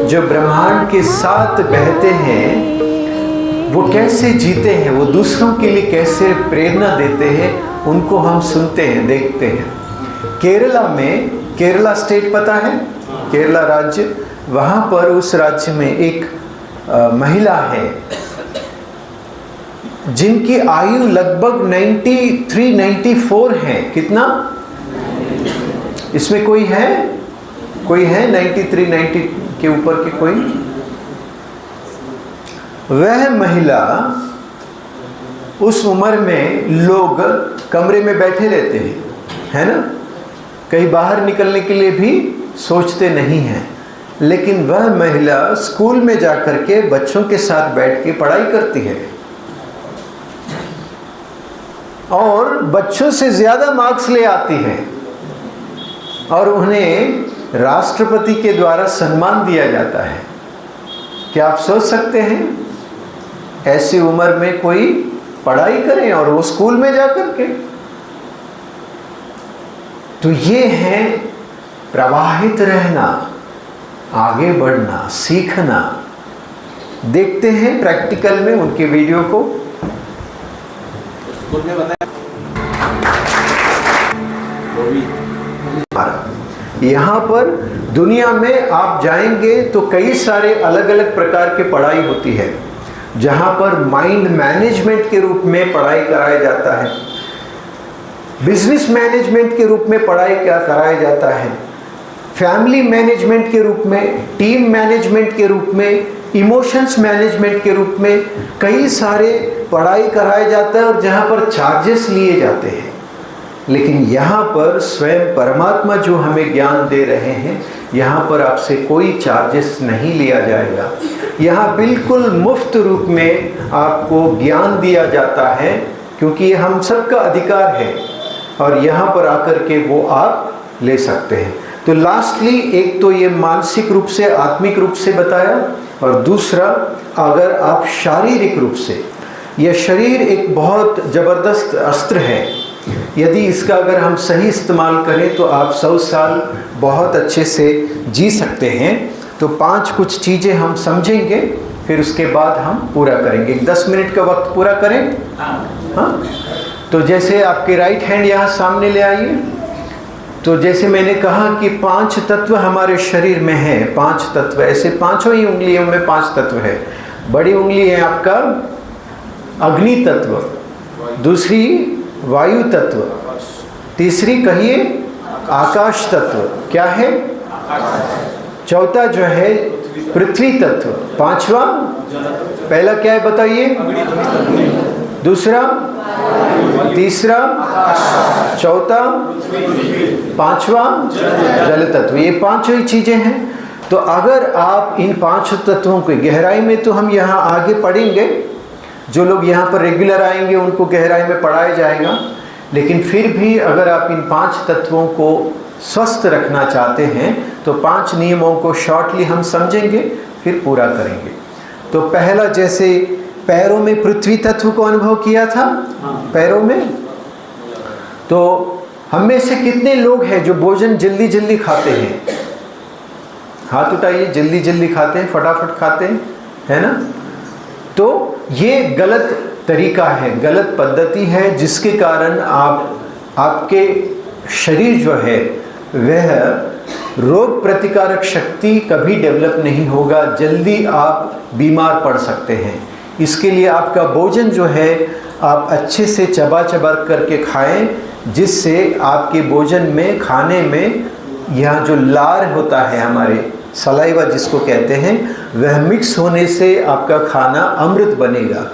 जो ब्रह्मांड के साथ बहते हैं, वो कैसे जीते हैं, वो दूसरों के लिए कैसे प्रेरणा देते हैं, उनको हम सुनते हैं, देखते हैं। केरला में, केरला स्टेट पता है, केरला राज्य, वहाँ पर उस राज्य में एक महिला है जिनकी आयु लगभग 93-94 है। कितना? इसमें कोई है 93-90 के ऊपर के कोई? वह महिला, उस उम्र में लोग कमरे में बैठे रहते हैं, है ना, कहीं बाहर निकलने के लिए भी सोचते नहीं हैं, लेकिन वह महिला स्कूल में जाकर के बच्चों के साथ बैठ के पढ़ाई करती है और बच्चों से ज़्यादा मार्क्स ले आती है और उन्हें राष्ट्रपति के द्वारा सम्मान दिया जाता है। क्या आप सोच सकते हैं ऐसी उम्र में कोई पढ़ाई करे और वो स्कूल में जाकर के? तो ये है प्रवाहित रहना, आगे बढ़ना, सीखना। देखते हैं प्रैक्टिकल में उनके वीडियो को। स्कूल में बताया यहाँ पर दुनिया में आप जाएंगे तो कई सारे अलग अलग प्रकार की पढ़ाई होती है, जहाँ पर माइंड मैनेजमेंट के रूप में पढ़ाई कराया जाता है, बिजनेस मैनेजमेंट के रूप में पढ़ाई क्या कराया जाता है, फैमिली मैनेजमेंट के रूप में, टीम मैनेजमेंट के रूप में, इमोशंस मैनेजमेंट के रूप में कई सारे पढ़ाई कराया जाता है और जहाँ पर चार्जेस लिए जाते हैं। लेकिन यहाँ पर स्वयं परमात्मा जो हमें ज्ञान दे रहे हैं, यहाँ पर आपसे कोई चार्जेस नहीं लिया जाएगा। यहाँ बिल्कुल मुफ्त रूप में आपको ज्ञान दिया जाता है, क्योंकि ये हम सबका अधिकार है और यहाँ पर आकर के वो आप ले सकते हैं। तो लास्टली एक तो ये मानसिक रूप से, आत्मिक रूप से बताया, और दूसरा अगर आप शारीरिक रूप से, यह शरीर एक बहुत ज़बरदस्त अस्त्र है, यदि इसका अगर हम सही इस्तेमाल करें तो आप 100 साल बहुत अच्छे से जी सकते हैं। तो 5 कुछ चीज़ें हम समझेंगे, फिर उसके बाद हम पूरा करेंगे। 10 मिनट का वक्त पूरा करें। हाँ, तो जैसे आपके राइट हैंड यहाँ सामने ले आइए। तो जैसे मैंने कहा कि 5 तत्व हमारे शरीर में हैं, 5 तत्व, ऐसे 5 ही उंगलियों में 5 तत्व है। बड़ी उंगली है आपका अग्नि तत्व, दूसरी वायु तत्व, तीसरी कहिए आकाश तत्व, क्या है, चौथा जो है पृथ्वी तत्व, पांचवा, पहला क्या है बताइए, दूसरा, तीसरा, चौथा, पांचवा जल तत्व। ये 5 ही चीजें हैं। तो अगर आप इन 5 तत्वों के गहराई में, तो हम यहाँ आगे पढ़ेंगे, जो लोग यहाँ पर रेगुलर आएंगे उनको गहराई में पढ़ाया जाएगा, लेकिन फिर भी अगर आप इन 5 तत्वों को स्वस्थ रखना चाहते हैं तो 5 नियमों को शॉर्टली हम समझेंगे, फिर पूरा करेंगे। तो पहला, जैसे पैरों में पृथ्वी तत्व को अनुभव किया था, पैरों में, तो हम में से कितने लोग हैं जो भोजन जल्दी जल्दी खाते हैं? हाथ उठाइए। जल्दी जल्दी खाते हैं, फटाफट खाते हैं, है ना? तो ये गलत तरीका है, गलत पद्धति है, जिसके कारण आपके शरीर जो है वह रोग प्रतिकारक शक्ति कभी डेवलप नहीं होगा, जल्दी आप बीमार पड़ सकते हैं। इसके लिए आपका भोजन जो है आप अच्छे से चबा चबा करके खाएं, जिससे आपके भोजन में, खाने में, यह जो लार होता है, हमारे सलाइवा जिसको कहते हैं, वह मिक्स होने से आपका खाना अमृत बनेगा,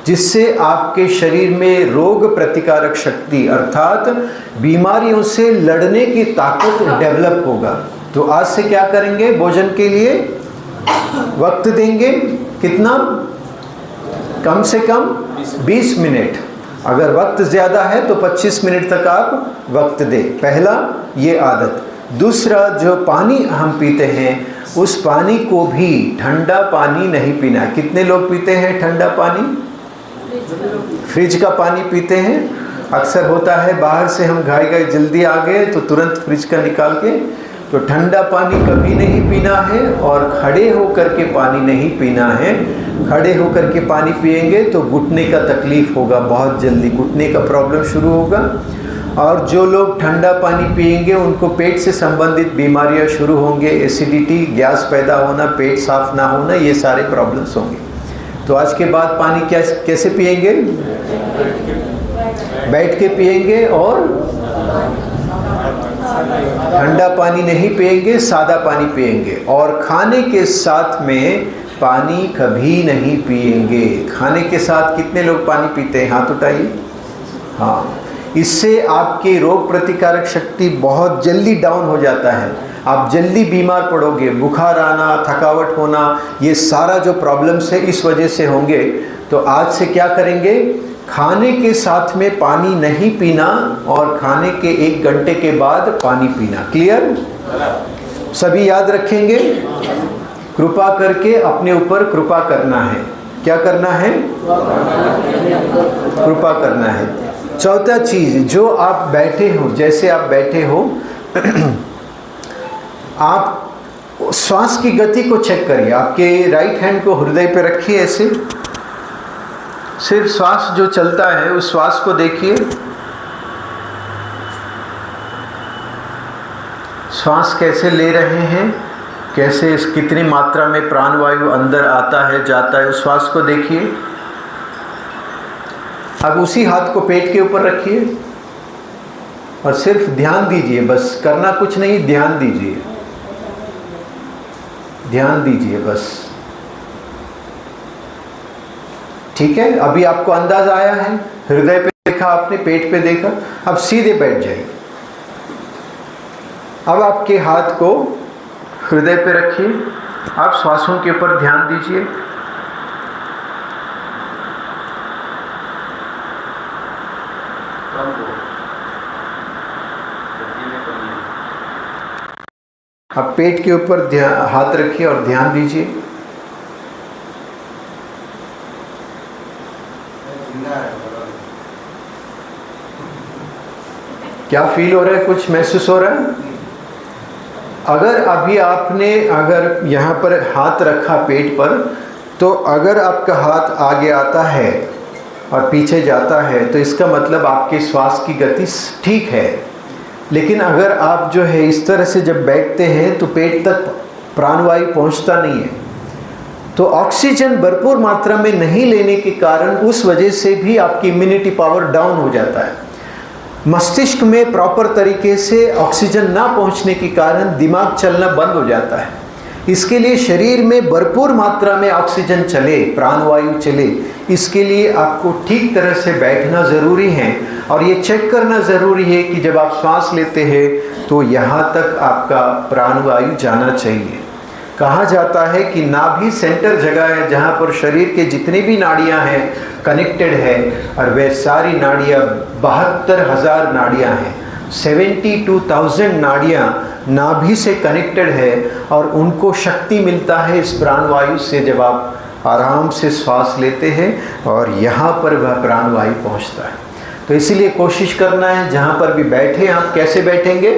जिससे आपके शरीर में रोग प्रतिकारक शक्ति अर्थात बीमारियों से लड़ने की ताकत डेवलप होगा। तो आज से क्या करेंगे? भोजन के लिए वक्त देंगे, कितना? कम से कम 20 मिनट। अगर वक्त ज़्यादा है तो 25 मिनट तक आप वक्त दें। पहला ये आदत। दूसरा, जो पानी हम पीते हैं उस पानी को भी ठंडा पानी नहीं पीना। कितने लोग पीते हैं ठंडा पानी? फ्रिज का पानी पीते हैं। अक्सर होता है बाहर से हम घाई जल्दी आ गए तो तुरंत फ्रिज का निकाल के, तो ठंडा पानी कभी नहीं पीना है और खड़े होकर के पानी नहीं पीना है। खड़े होकर के पानी पिएंगे तो घुटने का तकलीफ होगा, बहुत जल्दी घुटने का प्रॉब्लम शुरू होगा। और जो लोग ठंडा पानी पिएंगे उनको पेट से संबंधित बीमारियां शुरू होंगे, एसिडिटी, गैस पैदा होना, पेट साफ ना होना, ये सारे प्रॉब्लम्स होंगे। तो आज के बाद पानी कैसे पिएंगे? बैठ के पिएंगे और ठंडा पानी नहीं पिएंगे, सादा पानी पिएंगे। और खाने के साथ में पानी कभी नहीं पिएंगे। खाने के साथ कितने लोग पानी पीते हैं? हाथ उठाइए। हाँ, इससे आपकी रोग प्रतिकारक शक्ति बहुत जल्दी डाउन हो जाता है, आप जल्दी बीमार पड़ोगे, बुखार आना, थकावट होना, ये सारा जो प्रॉब्लम्स है इस वजह से होंगे। तो आज से क्या करेंगे? खाने के साथ में पानी नहीं पीना और खाने के 1 घंटे के बाद पानी पीना। क्लियर? सभी याद रखेंगे? कृपा करके अपने ऊपर कृपा करना है। क्या करना है? कृपा करना है। चौथा चीज़, जो आप बैठे हो, जैसे आप बैठे हो आप श्वास की गति को चेक करिए। आपके राइट हैंड को हृदय पे रखिए, ऐसे सिर्फ श्वास जो चलता है उस श्वास को देखिए। श्वास कैसे ले रहे हैं, कैसे कितनी मात्रा में प्राणवायु अंदर आता है जाता है, उस श्वास को देखिए। अब उसी हाथ को पेट के ऊपर रखिए और सिर्फ ध्यान दीजिए, बस करना कुछ नहीं, ध्यान दीजिए, ध्यान दीजिए बस। ठीक है? अभी आपको अंदाजा आया है, हृदय पे देखा आपने, पेट पे देखा, अब सीधे बैठ जाइए। अब आपके हाथ को हृदय पे रखिए, आप श्वासों के ऊपर ध्यान दीजिए। अब पेट के ऊपर हाथ रखिए और ध्यान दीजिए। क्या फील हो रहा है? कुछ महसूस हो रहा है? अगर अभी आपने अगर यहाँ पर हाथ रखा पेट पर, तो अगर आपका हाथ आगे आता है और पीछे जाता है तो इसका मतलब आपके श्वास की गति ठीक है। लेकिन अगर आप जो है इस तरह से जब बैठते हैं तो पेट तक प्राणवायु पहुंचता नहीं है, तो ऑक्सीजन भरपूर मात्रा में नहीं लेने के कारण उस वजह से भी आपकी इम्यूनिटी पावर डाउन हो जाता है। मस्तिष्क में प्रॉपर तरीके से ऑक्सीजन ना पहुंचने के कारण दिमाग चलना बंद हो जाता है। इसके लिए शरीर में भरपूर मात्रा में ऑक्सीजन चले, प्राणवायु चले, इसके लिए आपको ठीक तरह से बैठना ज़रूरी है। और ये चेक करना ज़रूरी है कि जब आप श्वास लेते हैं तो यहाँ तक आपका प्राणवायु जाना चाहिए। कहा जाता है कि नाभि सेंटर जगह है जहाँ पर शरीर के जितनी भी नाड़ियाँ हैं कनेक्टेड है, और वे सारी नाड़ियाँ 72,000 नाड़ियाँ हैं, 72,000 नाड़ियाँ नाभि से कनेक्टेड है और उनको शक्ति मिलता है इस प्राणवायु से जब आप आराम से श्वास लेते हैं और यहाँ पर वह प्राणवायु पहुँचता है। तो इसीलिए कोशिश करना है जहाँ पर भी बैठे आप कैसे बैठेंगे?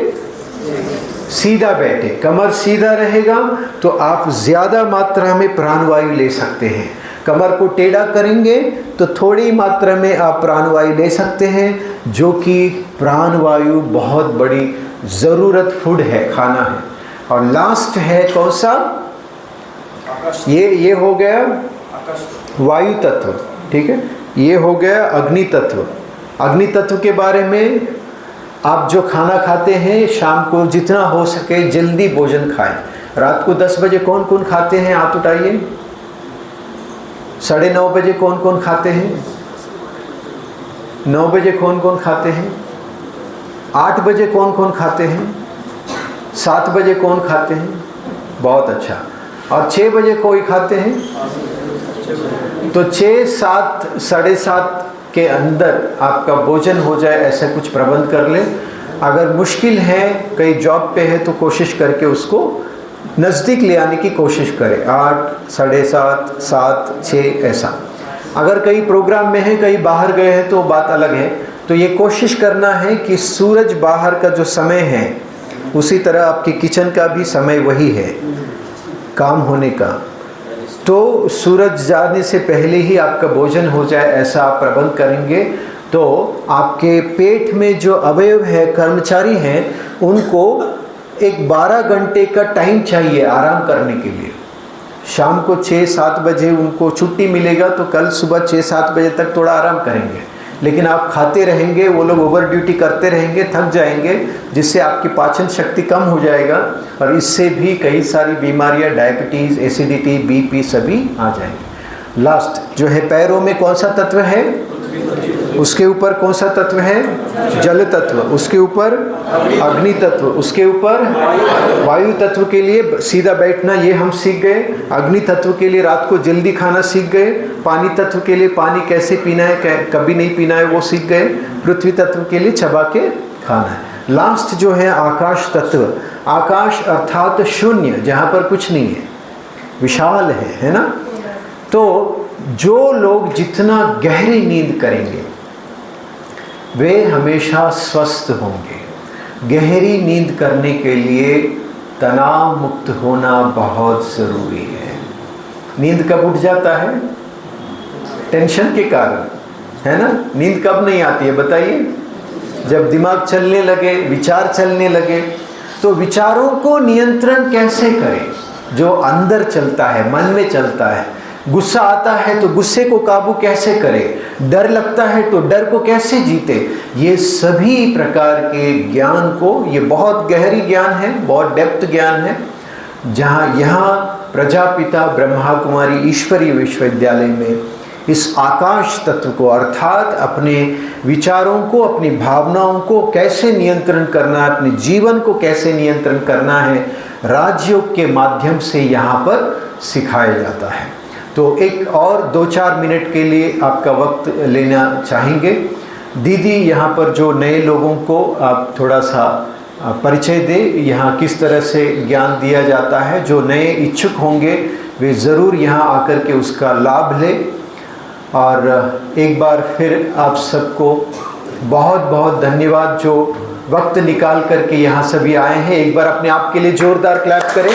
सीधा बैठे, कमर सीधा रहेगा तो आप ज़्यादा मात्रा में प्राणवायु ले सकते हैं। कमर को टेढ़ा करेंगे तो थोड़ी मात्रा में आप प्राणवायु ले सकते हैं, जो कि प्राणवायु बहुत बड़ी ज़रूरत फूड है, खाना है। और लास्ट है कौन सा? ये हो गया वायु तत्व, ठीक है। ये हो गया अग्नि तत्व। अग्नि तत्व के बारे में आप जो खाना खाते हैं शाम को जितना हो सके जल्दी भोजन खाएं। रात को 10 बजे कौन कौन खाते हैं? हाथ उठाइए। 9:30 बजे कौन कौन खाते हैं? 9 बजे कौन कौन खाते हैं? 8 बजे कौन कौन खाते हैं? 7 बजे कौन खाते हैं? बहुत अच्छा। और 6 बजे कोई खाते हैं? तो 6, 7, 7:30 के अंदर आपका भोजन हो जाए, ऐसा कुछ प्रबंध कर लें। अगर मुश्किल है, कहीं जॉब पे है, तो कोशिश करके उसको नज़दीक ले आने की कोशिश करें। 8, 7:30, 7, 6 ऐसा। अगर कहीं प्रोग्राम में है, कहीं बाहर गए हैं तो बात अलग है। तो ये कोशिश करना है कि सूरज बाहर का जो समय है उसी तरह आपकी किचन का भी समय वही है काम होने का। तो सूरज जाने से पहले ही आपका भोजन हो जाए ऐसा आप प्रबंध करेंगे तो आपके पेट में जो अवयव है, कर्मचारी हैं, उनको एक 12 घंटे का टाइम चाहिए आराम करने के लिए। शाम को 6-7 बजे उनको छुट्टी मिलेगा तो कल सुबह 6-7 बजे तक थोड़ा आराम करेंगे, लेकिन आप खाते रहेंगे, वो लोग ओवर ड्यूटी करते रहेंगे, थक जाएंगे, जिससे आपकी पाचन शक्ति कम हो जाएगा और इससे भी कई सारी बीमारियां, डायबिटीज़, एसिडिटी, बीपी सभी आ जाएंगे। लास्ट जो है पैरों में कौन सा तत्व है, उसके ऊपर कौन सा तत्व है, जल तत्व, उसके ऊपर अग्नि तत्व, उसके ऊपर वायु तत्व के लिए सीधा बैठना ये हम सीख गए, अग्नि तत्व के लिए रात को जल्दी खाना सीख गए, पानी तत्व के लिए पानी कैसे पीना है, कभी नहीं पीना है वो सीख गए, पृथ्वी तत्व के लिए चबा के खाना है। लास्ट जो है आकाश तत्व, आकाश अर्थात शून्य, जहाँ पर कुछ नहीं है, विशाल है ना। तो जो लोग जितना गहरी नींद करेंगे वे हमेशा स्वस्थ होंगे। गहरी नींद करने के लिए तनाव मुक्त होना बहुत ज़रूरी है। नींद कब उठ जाता है, टेंशन के कारण, है ना। नींद कब नहीं आती है बताइए, जब दिमाग चलने लगे, विचार चलने लगे। तो विचारों को नियंत्रण कैसे करें, जो अंदर चलता है, मन में चलता है। गुस्सा आता है तो गुस्से को काबू कैसे करें, डर लगता है तो डर को कैसे जीते, ये सभी प्रकार के ज्ञान को, ये बहुत गहरी ज्ञान है, बहुत डेप्थ ज्ञान है, जहाँ यहाँ प्रजापिता ब्रह्मा कुमारी ईश्वरीय विश्वविद्यालय में इस आकाश तत्व को अर्थात अपने विचारों को, अपनी भावनाओं को कैसे नियंत्रण करना है, अपने जीवन को कैसे नियंत्रण करना है, राजयोग के माध्यम से यहाँ पर सिखाया जाता है। तो एक और 2-4 मिनट के लिए आपका वक्त लेना चाहेंगे। दीदी यहाँ पर जो नए लोगों को आप थोड़ा सा परिचय दे, यहाँ किस तरह से ज्ञान दिया जाता है। जो नए इच्छुक होंगे वे ज़रूर यहाँ आकर के उसका लाभ लें। और एक बार फिर आप सबको बहुत बहुत धन्यवाद जो वक्त निकाल करके यहाँ सभी आए हैं। एक बार अपने आप के लिए ज़ोरदार क्लैप करें।